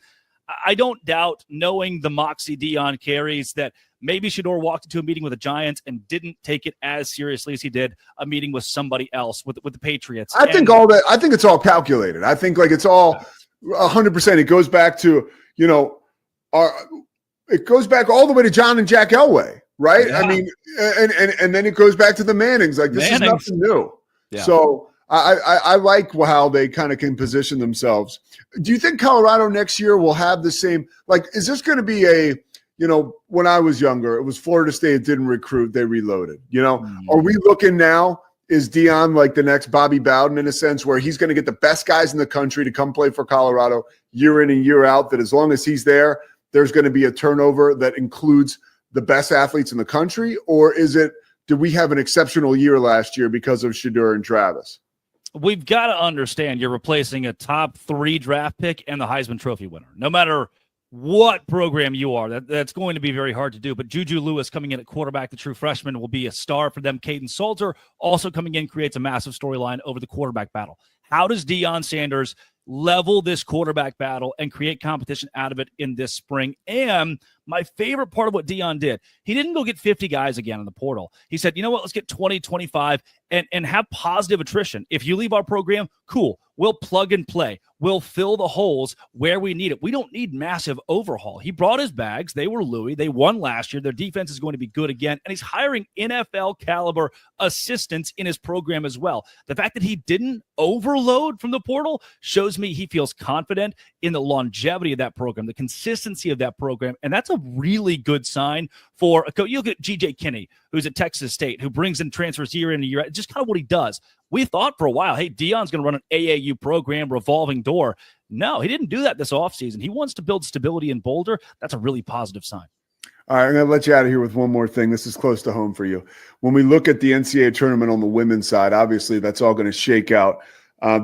Speaker 14: I don't doubt, knowing the moxie Deion carries, that maybe Shedeur walked into a meeting with the Giants and didn't take it as seriously as he did a meeting with somebody else with the Patriots.
Speaker 6: I think it's all calculated. I think like it's all 100%. It goes back to, it goes back all the way to John and Jack Elway, right?
Speaker 14: Yeah.
Speaker 6: I mean, and then it goes back to the Mannings. Like this is nothing new. Yeah. So I like how they kind of can position themselves. Do you think Colorado next year will have the same, like, is this going to be a, when I was younger, it was Florida State didn't recruit, they reloaded, Are we looking now, is Deion like the next Bobby Bowden in a sense where he's going to get the best guys in the country to come play for Colorado year in and year out, that as long as he's there, there's going to be a turnover that includes the best athletes in the country? Or did we have an exceptional year last year because of Shedeur and Travis?
Speaker 14: We've got to understand you're replacing a top 3 draft pick and the Heisman Trophy winner. No matter what program you are, that's going to be very hard to do. But Juju Lewis coming in at quarterback, the true freshman, will be a star for them. Caden Salter also coming in creates a massive storyline over the quarterback battle. How does Deion Sanders level this quarterback battle and create competition out of it in this spring? And my favorite part of what Deion did, he didn't go get 50 guys again in the portal. He said, you know what, let's get 20, 25 and have positive attrition. If you leave our program, cool. We'll plug and play. We'll fill the holes where we need it. We don't need massive overhaul. He brought his bags. They were Louis. They won last year. Their defense is going to be good again. And he's hiring NFL caliber assistants in his program as well. The fact that he didn't overload from the portal shows me he feels confident in the longevity of that program, the consistency of that program. And that's a really good sign for a coach. You look at G.J. Kinney, who's at Texas State, who brings in transfers year in and year out. Just kind of what he does. We thought for a while, hey, Deion's going to run an AAU program, revolving door. No, he didn't do that this offseason. He wants to build stability in Boulder. That's a really positive sign.
Speaker 6: All right, I'm going to let you out of here with one more thing. This is close to home for you. When we look at the NCAA tournament on the women's side, obviously that's all going to shake out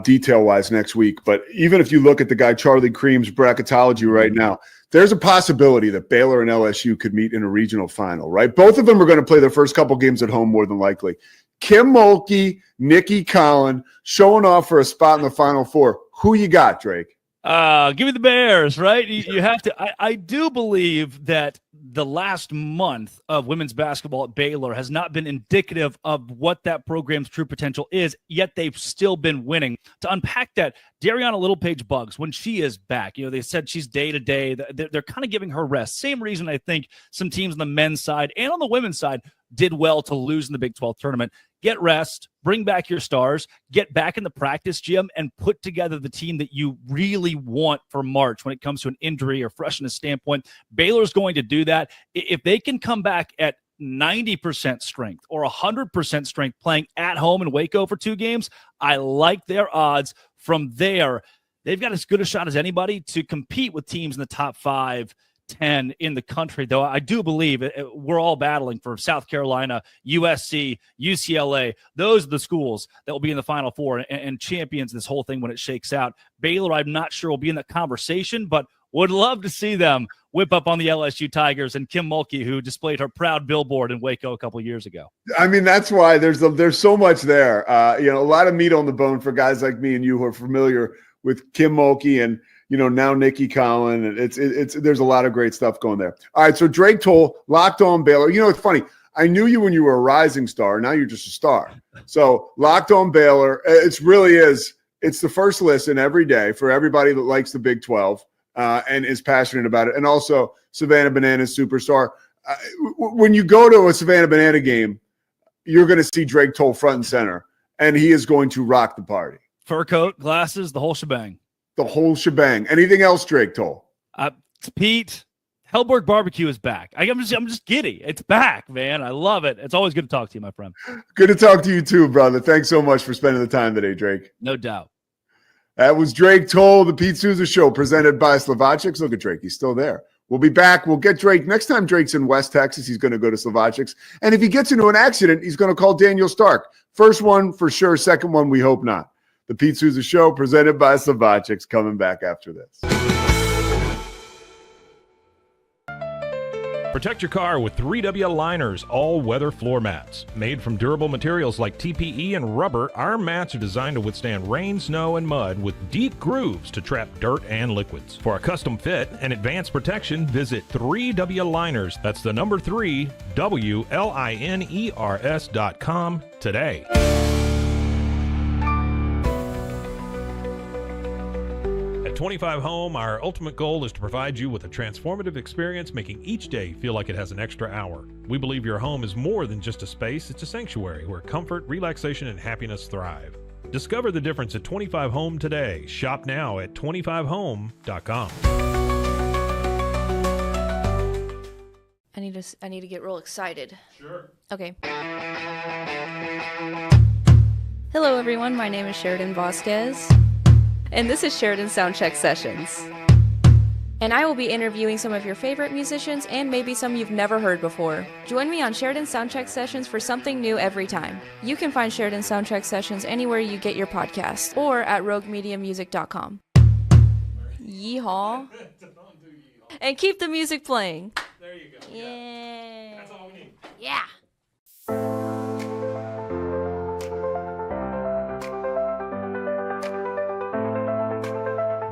Speaker 6: detail-wise next week. But even if you look at the guy Charlie Cream's bracketology right now, there's a possibility that Baylor and LSU could meet in a regional final, right? Both of them are going to play their first couple games at home more than likely. Kim Mulkey, Nikki Collin showing off for a spot in the Final Four. Who you got, Drake?
Speaker 14: Give me the Bears, right? You have to. I do believe that the last month of women's basketball at Baylor has not been indicative of what that program's true potential is, yet they've still been winning. To unpack that, Dariana Littlepage Buggs, when she is back, they said she's day-to-day. They're kind of giving her rest. Same reason I think some teams on the men's side and on the women's side did well to lose in the Big 12 tournament. Get rest, bring back your stars, get back in the practice gym, and put together the team that you really want for March when it comes to an injury or freshness standpoint. Baylor's going to do that. If they can come back at 90% strength or 100% strength playing at home in Waco for 2 games, I like their odds. From there, they've got as good a shot as anybody to compete with teams in the top 5, 10 in the country, though I do believe we're all battling for South Carolina, USC, UCLA. Those are the schools that will be in the Final Four and champions this whole thing when it shakes out. Baylor, I'm not sure will be in that conversation, but would love to see them whip up on the LSU Tigers and Kim Mulkey, who displayed her proud billboard in Waco a couple of years ago.
Speaker 6: I mean, that's why there's so much there. A lot of meat on the bone for guys like me and you who are familiar with Kim Mulkey and now Nikki Collin. There's a lot of great stuff going there. All right, so Drake Toll, Locked On Baylor. It's funny. I knew you when you were a rising star. Now you're just a star. So Locked On Baylor, it's the first listen every day for everybody that likes the Big 12 and is passionate about it. And also Savannah Bananas Superstar. When you go to a Savannah Banana game, you're going to see Drake Toll front and center, and he is going to rock the party.
Speaker 14: Fur coat, glasses, the whole shebang.
Speaker 6: The whole shebang. Anything else, Drake Toll?
Speaker 14: Pete, Hellberg Barbecue is back. I'm just giddy. It's back, man. I love it. It's always good to talk to you, my friend.
Speaker 6: Good to talk to you too, brother. Thanks so much for spending the time today, Drake.
Speaker 14: No doubt.
Speaker 6: That was Drake Toll, the Pete Sousa Show, presented by Slovacics. Look at Drake. He's still there. We'll be back. We'll get Drake. Next time Drake's in West Texas, he's going to go to Slovacics. And if he gets into an accident, he's going to call Daniel Stark. First one for sure. Second one, we hope not. The Pete Sousa Show, presented by Slovacics, coming back after this.
Speaker 2: Protect your car with 3W Liners all-weather floor mats. Made from durable materials like TPE and rubber, our mats are designed to withstand rain, snow, and mud with deep grooves to trap dirt and liquids. For a custom fit and advanced protection, visit 3W Liners. That's the number 3, WLINERS.com today. At 25 Home, our ultimate goal is to provide you with a transformative experience, making each day feel like it has an extra hour. We believe your home is more than just a space, it's a sanctuary where comfort, relaxation, and happiness thrive. Discover the difference at 25 Home today. Shop now at 25home.com.
Speaker 15: I need to get real excited.
Speaker 2: Sure.
Speaker 15: Okay. Hello everyone, my name is Sheridan Vasquez, and this is Sheridan Soundcheck Sessions. And I will be interviewing some of your favorite musicians and maybe some you've never heard before. Join me on Sheridan Soundcheck Sessions for something new every time. You can find Sheridan Soundcheck Sessions anywhere you get your podcasts or at roguemediamusic.com. Yeehaw. And keep the music playing.
Speaker 2: There you go.
Speaker 15: Yeah.
Speaker 2: That's all we need.
Speaker 15: Yeah.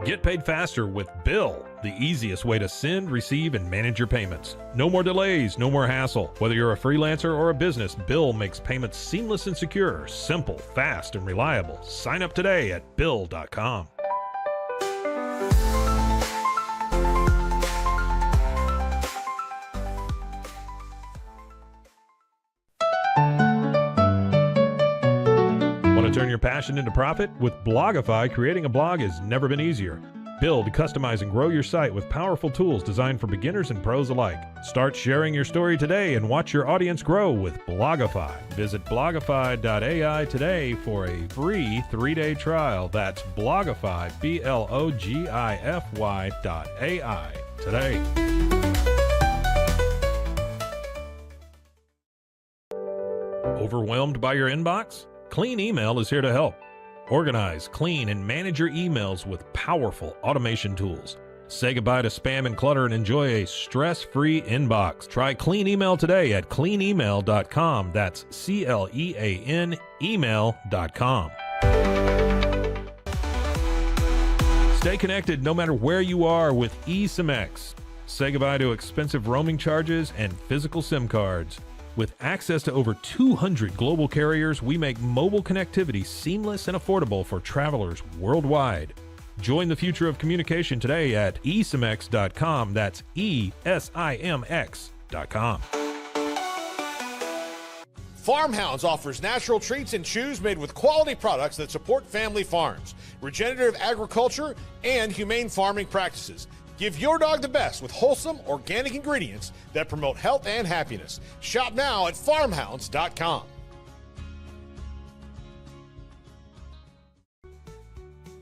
Speaker 2: Get paid faster with Bill, the easiest way to send, receive, and manage your payments. No more delays, no more hassle. Whether you're a freelancer or a business, Bill makes payments seamless and secure, simple, fast, and reliable. Sign up today at Bill.com. Want to turn your passion into profit? With Blogify, creating a blog has never been easier. Build, customize, and grow your site with powerful tools designed for beginners and pros alike. Start sharing your story today and watch your audience grow with Blogify. Visit blogify.ai today for a free 3-day trial. That's Blogify, BLOGIFY.ai today. Overwhelmed by your inbox? Clean Email is here to help. Organize, clean, and manage your emails with powerful automation tools. Say goodbye to spam and clutter and enjoy a stress-free inbox. Try Clean Email today at cleanemail.com. That's CLEAN email.com. Stay connected no matter where you are with eSIMX. Say goodbye to expensive roaming charges and physical SIM cards. With access to over 200 global carriers, we make mobile connectivity seamless and affordable for travelers worldwide. Join the future of communication today at eSIMX.com. That's ESIMX.com.
Speaker 5: Farmhounds offers natural treats and chews made with quality products that support family farms, regenerative agriculture, and humane farming practices. Give your dog the best with wholesome, organic ingredients that promote health and happiness. Shop now at farmhounds.com.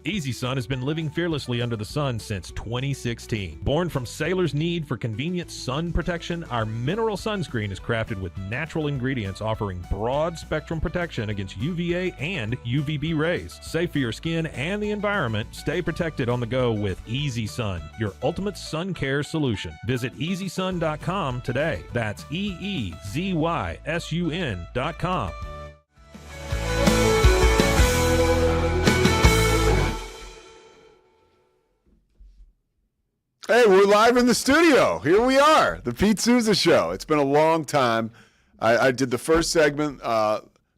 Speaker 2: Easy Sun has been living fearlessly under the sun since 2016. Born from sailors' need for convenient sun protection, our mineral sunscreen is crafted with natural ingredients offering broad spectrum protection against UVA and UVB rays. Safe for your skin and the environment, stay protected on the go with Easy Sun, your ultimate sun care solution. Visit EasySun.com today. That's EEZYSUN.com.
Speaker 6: Hey, we're live in the studio. Here we are, the Pete Sousa Show. It's been a long time. I did the first segment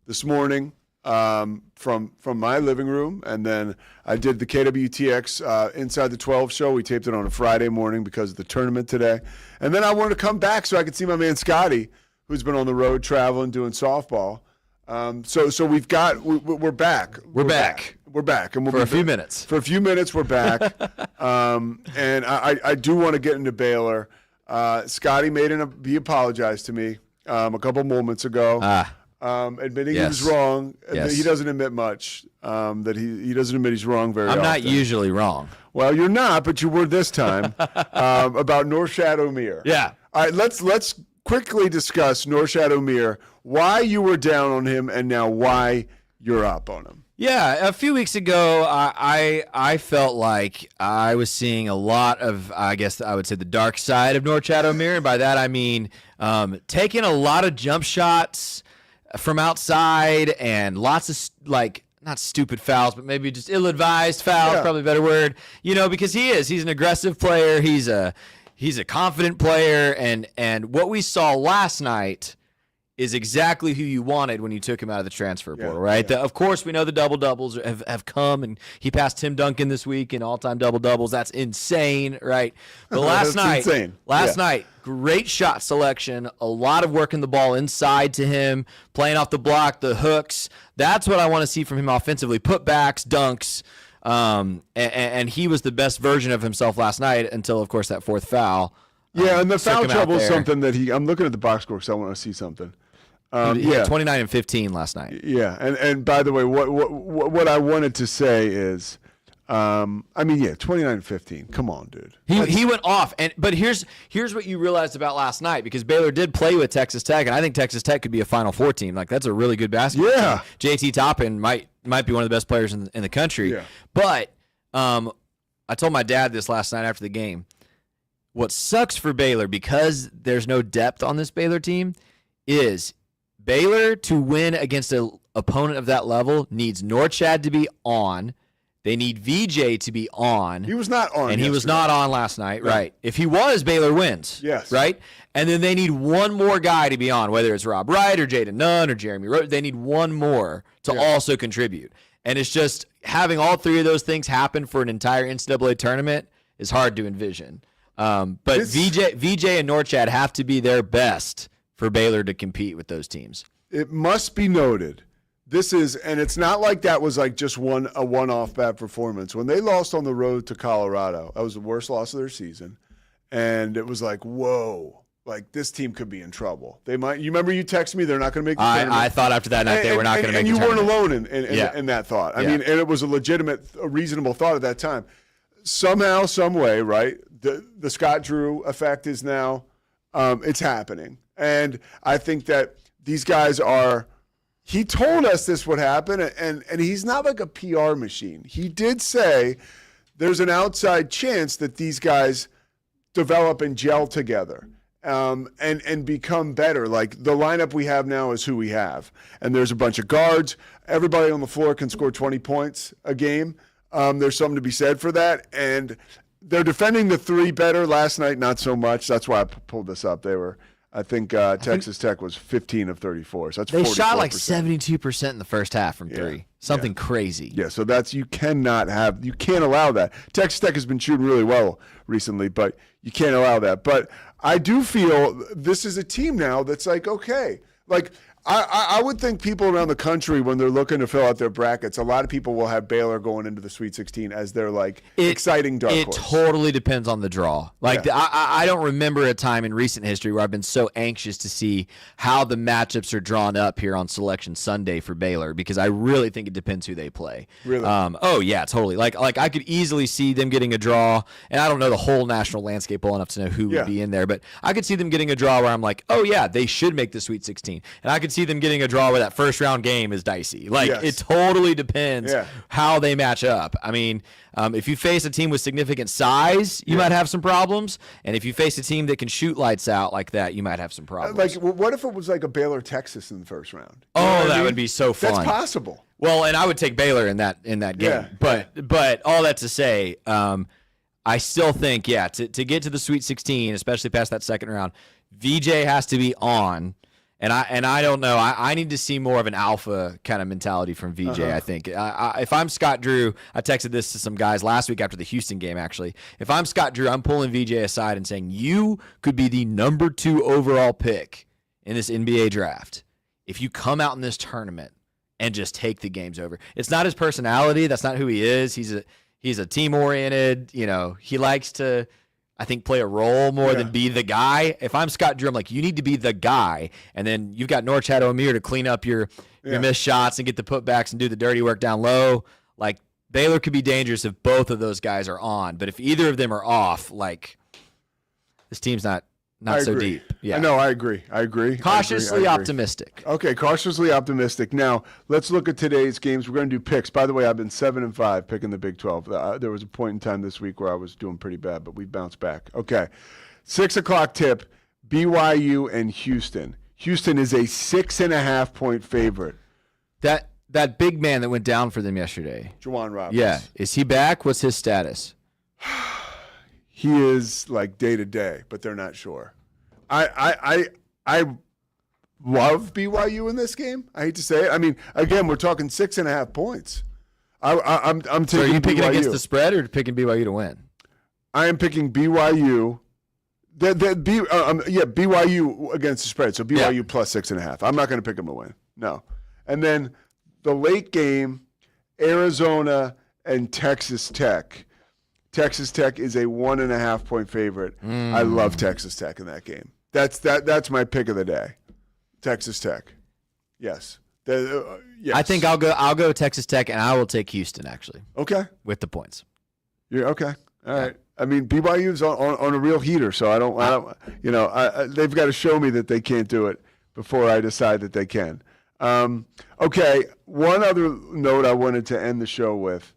Speaker 6: this morning from my living room, and then I did the KWTX Inside the 12 show. We taped it on a Friday morning because of the tournament today. And then I wanted to come back so I could see my man Scotty, who's been on the road traveling, doing softball. So we're back.
Speaker 16: We're back.
Speaker 6: We're back. And
Speaker 16: for a few minutes.
Speaker 6: For a few minutes, we're back. And I do want to get into Baylor. Scotty he apologized to me a couple moments ago, admitting he was wrong.
Speaker 16: Yes.
Speaker 6: He doesn't admit much. That he doesn't admit he's wrong very often.
Speaker 16: I'm not usually wrong.
Speaker 6: Well, you're not, but you were this time about Norshad Omier.
Speaker 16: Yeah.
Speaker 6: All right, let's quickly discuss Norshad Omier, why you were down on him, and now why you're up on him.
Speaker 16: Yeah, a few weeks ago, I felt like I was seeing a lot of, I guess I would say, the dark side of Norchad Omier. And by that, I mean taking a lot of jump shots from outside and lots of, like, not stupid fouls, but maybe just ill-advised fouls, probably a better word. You know, because he's an aggressive player. He's a confident player. And what we saw last night is exactly who you wanted when you took him out of the transfer portal, right? Of course, we know the double-doubles have come, and he passed Tim Duncan this week in all-time double-doubles. That's insane, right? But last night, great shot selection, a lot of working the ball inside to him, playing off the block, the hooks. That's what I want to see from him offensively, putbacks, dunks, and he was the best version of himself last night until, of course, that fourth foul.
Speaker 6: Yeah, and the foul trouble is something that I'm looking at the box score because I want to see something.
Speaker 16: He had 29 and 15 last night.
Speaker 6: Yeah, and by the way, what I wanted to say is, 29 and 15. Come on, dude.
Speaker 16: He went off, but here's what you realized about last night, because Baylor did play with Texas Tech, and I think Texas Tech could be a Final Four team. Like, that's a really good basketball team. JT Toppin might be one of the best players in the country. Yeah. But I told my dad this last night after the game. What sucks for Baylor, because there's no depth on this Baylor team, is Baylor, to win against an opponent of that level, needs Norchad to be on. They need VJ to be on.
Speaker 6: He was not on.
Speaker 16: And he was not on last night, right? If he was, Baylor wins.
Speaker 6: Yes.
Speaker 16: Right? And then they need one more guy to be on, whether it's Rob Wright or Jaden Nunn or Jeremy Roach. They need one more to also contribute. And it's just having all three of those things happen for an entire NCAA tournament is hard to envision. But VJ and Norchad have to be their best for Baylor to compete with those teams.
Speaker 6: It must be noted, and it's not like that was like just a one-off bad performance. When they lost on the road to Colorado, that was the worst loss of their season, and it was like, whoa, like this team could be in trouble. They might. You remember you texted me they're not going to make the tournament.
Speaker 16: I thought after that night they were not going to make the tournament.
Speaker 6: And you weren't alone in that thought. I mean, and it was a reasonable thought at that time. Somehow, some way, right? The Scott Drew effect is now it's happening. And I think that these guys he told us this would happen, and he's not like a PR machine. He did say there's an outside chance that these guys develop and gel together and become better. Like, the lineup we have now is who we have. And there's a bunch of guards. Everybody on the floor can score 20 points a game. There's something to be said for that. And they're defending the three better. Last night, not so much. That's why I pulled this up. I think Texas Tech was 15 of 34. So that's 44%.
Speaker 16: They shot like 72% in the first half from three. Something crazy.
Speaker 6: Yeah, so you can't allow that. Texas Tech has been shooting really well recently, but you can't allow that. But I do feel this is a team now that's like, okay. Like, I would think people around the country, when they're looking to fill out their brackets, a lot of people will have Baylor going into the Sweet 16 as their exciting dark horse.
Speaker 16: It totally depends on the draw. I don't remember a time in recent history where I've been so anxious to see how the matchups are drawn up here on Selection Sunday for Baylor, because I really think it depends who they play.
Speaker 6: Really?
Speaker 16: Oh yeah, totally. Like I could easily see them getting a draw, and I don't know the whole national landscape well enough to know who would be in there, but I could see them getting a draw where I'm like, oh yeah, they should make the Sweet 16, and I could see them getting a draw where that first round game is dicey. It totally depends how they match up. I mean, if you face a team with significant size, you might have some problems, and if you face a team that can shoot lights out like that, you might have some problems.
Speaker 6: What if it was like a Baylor Texas in the first round?
Speaker 16: That would be so fun.
Speaker 6: That's possible.
Speaker 16: Well, and I would take Baylor in that game.
Speaker 6: Yeah.
Speaker 16: But all that to say, I still think to get to the Sweet 16, especially past that second round, VJ has to be on. And I don't know. I need to see more of an alpha kind of mentality from VJ, I think. If I'm Scott Drew, I texted this to some guys last week after the Houston game, actually. If I'm Scott Drew, I'm pulling VJ aside and saying, you could be the number 2 overall pick in this NBA draft if you come out in this tournament and just take the games over. It's not his personality. That's not who he is. He's a team-oriented, he likes to, I think, play a role more than be the guy. If I'm Scott Drew, I'm like, you need to be the guy. And then you've got Norchad Omier to clean up your missed shots and get the putbacks and do the dirty work down low. Like, Baylor could be dangerous if both of those guys are on. But if either of them are off, this team's not not so
Speaker 6: agree.
Speaker 16: deep. Yeah.
Speaker 6: No, I agree.
Speaker 16: Cautiously optimistic.
Speaker 6: Okay, cautiously optimistic. Now, let's look at today's games. We're going to do picks. By the way, I've been 7-5 picking the Big 12. There was a point in time this week where I was doing pretty bad, but we bounced back. Okay, 6 o'clock tip, BYU and Houston. Houston is a 6.5-point favorite.
Speaker 16: That big man that went down for them yesterday.
Speaker 6: Juwan Roberts.
Speaker 16: Yeah. Is he back? What's his status?
Speaker 6: He is like day to day, but they're not sure. I love BYU in this game. I hate to say it. I mean, again, we're talking 6.5 points. I'm taking.
Speaker 16: So are you picking
Speaker 6: BYU.
Speaker 16: against the spread or picking BYU to win?
Speaker 6: I am picking BYU. BYU against the spread. So BYU plus 6.5. I'm not going to pick them to win. No. And then the late game, Arizona and Texas Tech. Texas Tech is a 1.5-point favorite. I love Texas Tech in that game. That's my pick of the day. Texas Tech. Yes. Yes.
Speaker 16: I think I'll go Texas Tech, and I will take Houston actually.
Speaker 6: Okay.
Speaker 16: With the points.
Speaker 6: You're okay. All right. I mean, BYU's on a real heater, so I don't. They've got to show me that they can't do it before I decide that they can. Okay. One other note I wanted to end the show with.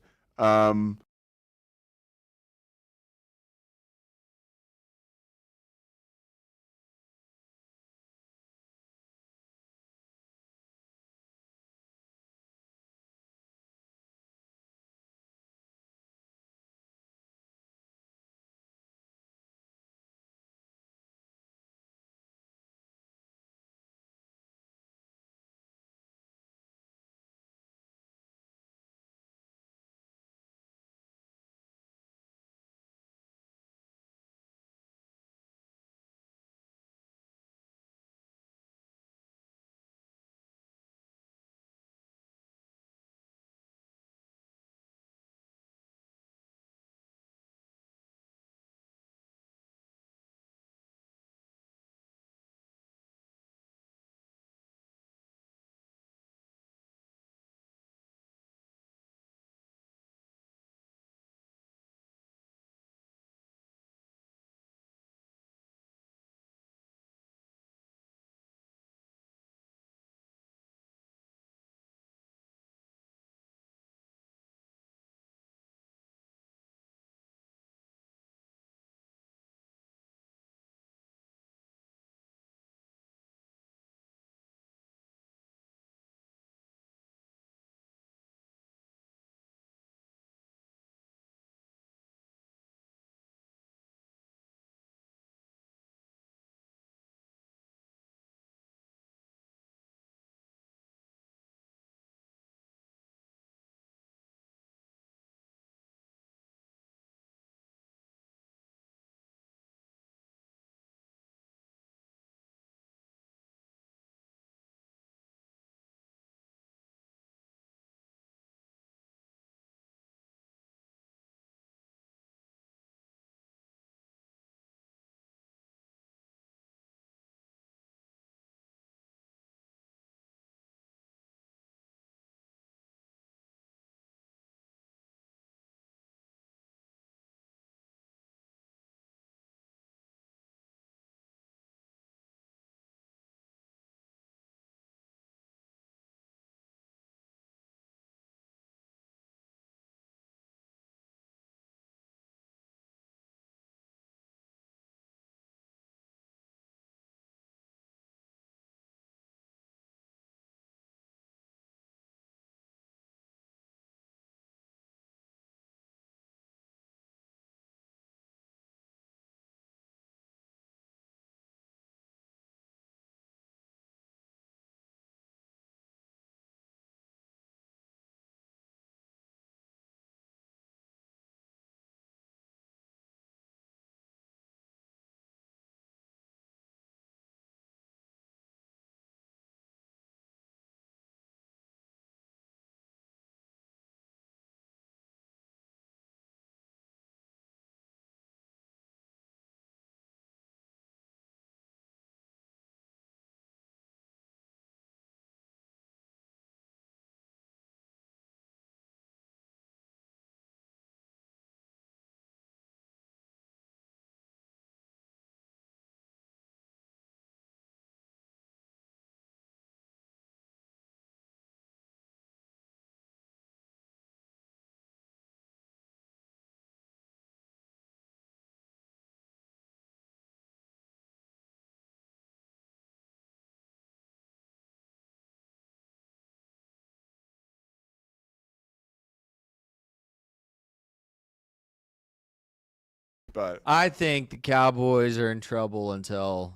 Speaker 6: But
Speaker 16: I think the Cowboys are in trouble until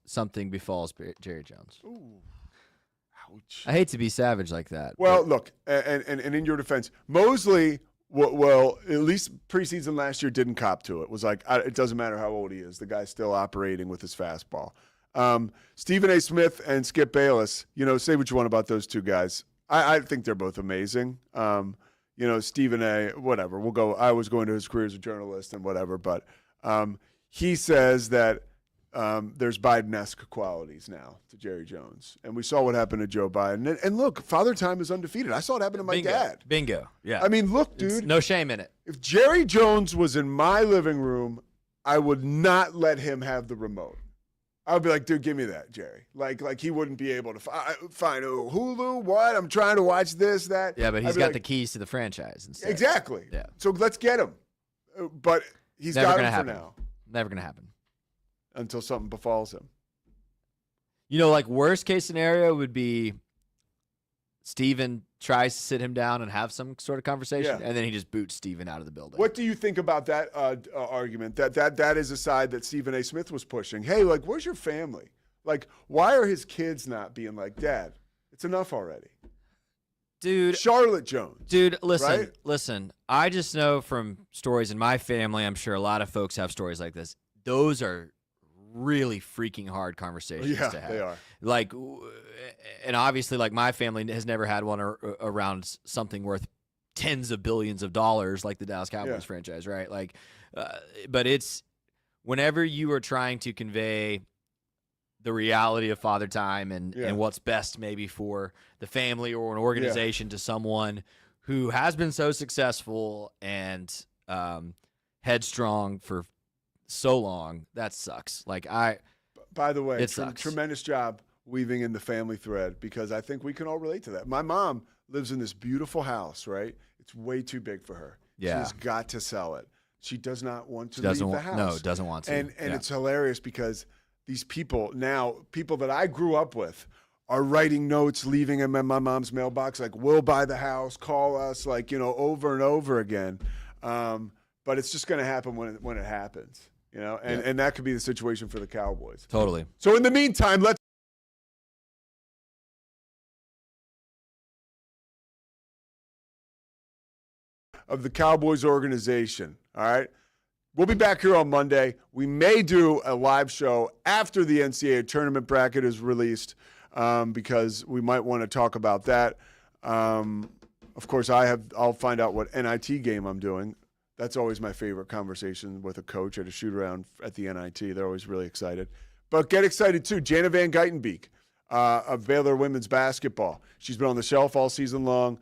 Speaker 16: something befalls Jerry Jones.
Speaker 6: Ooh. Ouch.
Speaker 16: I hate to be savage like that.
Speaker 6: Well, look, and in your defense, Mosley, well, at least preseason last year didn't cop to it. It was like, it doesn't matter how old he is. The guy's still operating with his fastball. Stephen A. Smith and Skip Bayless, say what you want about those two guys. I think they're both amazing. Stephen A., whatever. I was going to his career as a journalist and whatever, but he says that there's Biden-esque qualities now to Jerry Jones. And we saw what happened to Joe Biden. And look, Father Time is undefeated. I saw it happen to my dad.
Speaker 16: Bingo. Yeah.
Speaker 6: I mean, look, dude.
Speaker 16: It's no shame in it.
Speaker 6: If Jerry Jones was in my living room, I would not let him have the remote. I would be like, dude, give me that, Jerry. Like he wouldn't be able to find Hulu, what? I'm trying to watch this, that.
Speaker 16: Yeah, but he's got the keys to the franchise instead.
Speaker 6: Exactly.
Speaker 16: Yeah.
Speaker 6: So let's get him. But he's
Speaker 16: Never
Speaker 6: got
Speaker 16: gonna
Speaker 6: him
Speaker 16: happen.
Speaker 6: for now.
Speaker 16: Never going to happen.
Speaker 6: Until something befalls him.
Speaker 16: Worst case scenario would be Steven tries to sit him down and have some sort of conversation, and then he just boots Steven out of the building.
Speaker 6: What do you think about that argument? That is a side that Stephen A. Smith was pushing. Hey, where's your family? Why are his kids not being like, Dad, it's enough already?
Speaker 16: Dude.
Speaker 6: Charlotte Jones.
Speaker 16: Dude, listen,
Speaker 6: right?
Speaker 16: listen. I just know from stories in my family, I'm sure a lot of folks have stories like this. Those are really freaking hard conversations to have.
Speaker 6: They are.
Speaker 16: And obviously, my family has never had one around something worth tens of billions of dollars like the Dallas Cowboys franchise, right? But it's whenever you are trying to convey the reality of Father Time and what's best maybe for the family or an organization to someone who has been so successful and headstrong for so long, that sucks.
Speaker 6: By the way,
Speaker 16: it sucks.
Speaker 6: Tremendous job weaving in the family thread, because I think we can all relate to that. My mom lives in this beautiful house, right? It's way too big for her.
Speaker 16: Yeah.
Speaker 6: She's got to sell it. She does not want to
Speaker 16: She doesn't
Speaker 6: leave the
Speaker 16: want-
Speaker 6: house.
Speaker 16: no, doesn't want to.
Speaker 6: And
Speaker 16: Yeah.
Speaker 6: it's hilarious because these people now, people that I grew up with, are writing notes, leaving them in my mom's mailbox, we'll buy the house, call us, over and over again. But it's just going to happen when it happens. And that could be the situation for the Cowboys.
Speaker 16: Totally.
Speaker 6: So in the meantime, let's of the Cowboys organization. All right. We'll be back here on Monday. We may do a live show after the NCAA tournament bracket is released, because we might want to talk about that. Of course, I'll find out what NIT game I'm doing. That's always my favorite conversation with a coach at a shoot around at the NIT. They're always really excited. But get excited too. Jana Van Geitenbeek of Baylor women's basketball. She's been on the shelf all season long.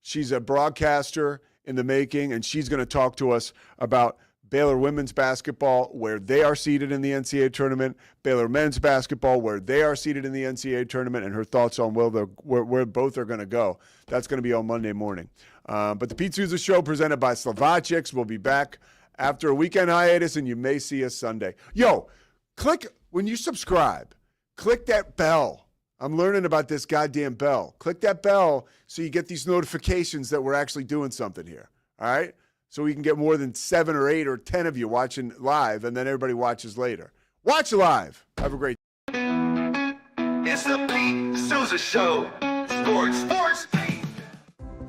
Speaker 6: She's a broadcaster in the making, and she's going to talk to us about Baylor women's basketball, where they are seated in the NCAA tournament, Baylor men's basketball, where they are seated in the NCAA tournament, and her thoughts on where both are going to go. That's going to be on Monday morning. But the Pete Sousa Show, presented by Slovacics, will be back after a weekend hiatus, and you may see us Sunday. Yo, when you subscribe, click that bell. I'm learning about this goddamn bell. Click that bell so you get these notifications that we're actually doing something here. All right? So we can get more than 7 or 8 or 10 of you watching live, and then everybody watches later. Watch live. Have a great day.
Speaker 1: It's the Pete Sousa Show. Sports.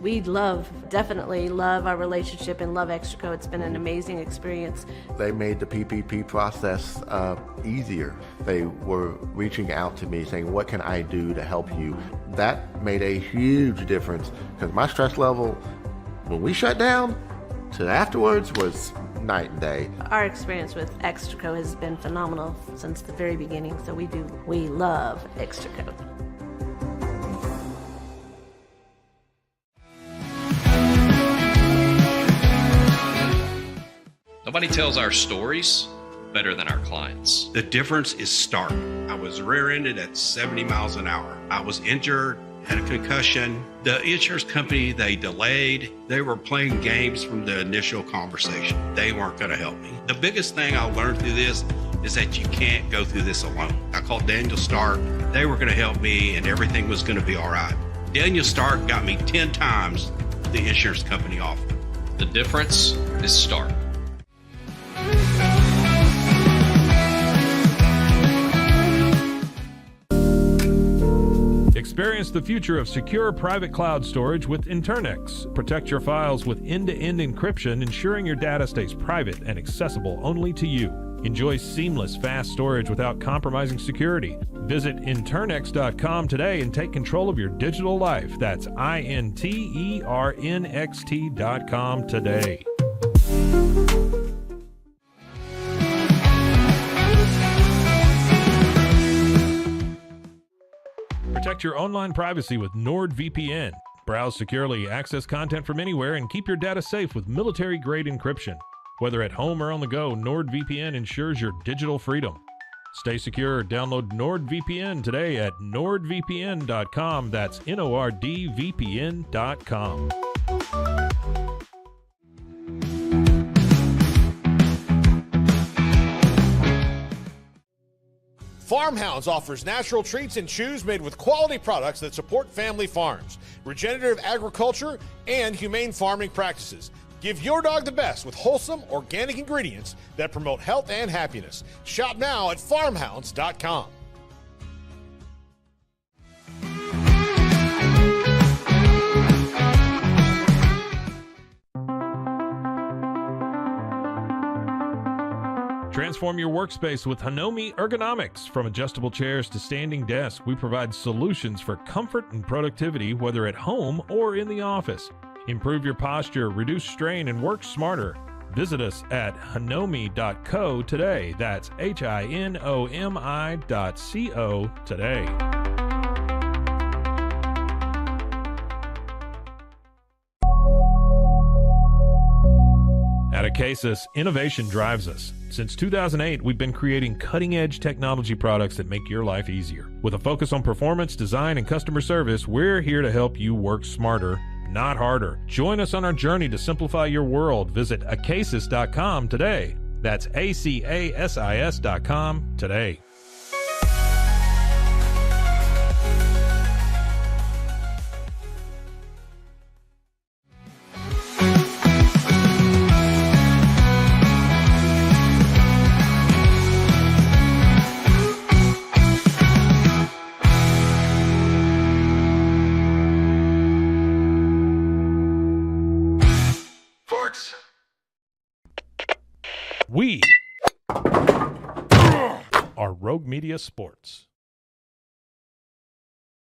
Speaker 3: We definitely love our relationship and love Extraco. It's been an amazing experience.
Speaker 4: They made the PPP process easier. They were reaching out to me saying, what can I do to help you? That made a huge difference, because my stress level, when we shut down, to afterwards was night and day.
Speaker 3: Our experience with Extraco has been phenomenal since the very beginning, so we love Extraco.
Speaker 12: Nobody tells our stories better than our clients.
Speaker 17: The difference is stark. I was rear-ended at 70 miles an hour. I was injured, had a concussion. The insurance company, they delayed. They were playing games from the initial conversation. They weren't going to help me. The biggest thing I learned through this is that you can't go through this alone. I called Daniel Stark. They were going to help me, and everything was going to be all right. Daniel Stark got me 10 times the insurance company offered.
Speaker 12: The difference is stark.
Speaker 2: Experience the future of secure private cloud storage with Internex. Protect your files with end-to-end encryption, ensuring your data stays private and accessible only to you. Enjoy seamless, fast storage without compromising security. Visit Internext.com today and take control of your digital life. That's INTERNXT.com today. Protect your online privacy with NordVPN. Browse securely, access content from anywhere, and keep your data safe with military-grade encryption. Whether at home or on the go, NordVPN ensures your digital freedom. Stay secure. Download NordVPN today at nordvpn.com. That's NORDVPN.com.
Speaker 5: Farmhounds offers natural treats and chews made with quality products that support family farms, regenerative agriculture, and humane farming practices. Give your dog the best with wholesome, organic ingredients that promote health and happiness. Shop now at farmhounds.com.
Speaker 2: Transform your workspace with Hanomi Ergonomics. From adjustable chairs to standing desks, we provide solutions for comfort and productivity, whether at home or in the office. Improve your posture, reduce strain, and work smarter. Visit us at hanomi.co today. That's HINOMI.co today. At Acasis, innovation drives us. Since 2008, we've been creating cutting-edge technology products that make your life easier. With a focus on performance, design, and customer service, we're here to help you work smarter, not harder. Join us on our journey to simplify your world. Visit acasis.com today. That's ACASIS.com today. We are Rogue Media Sports.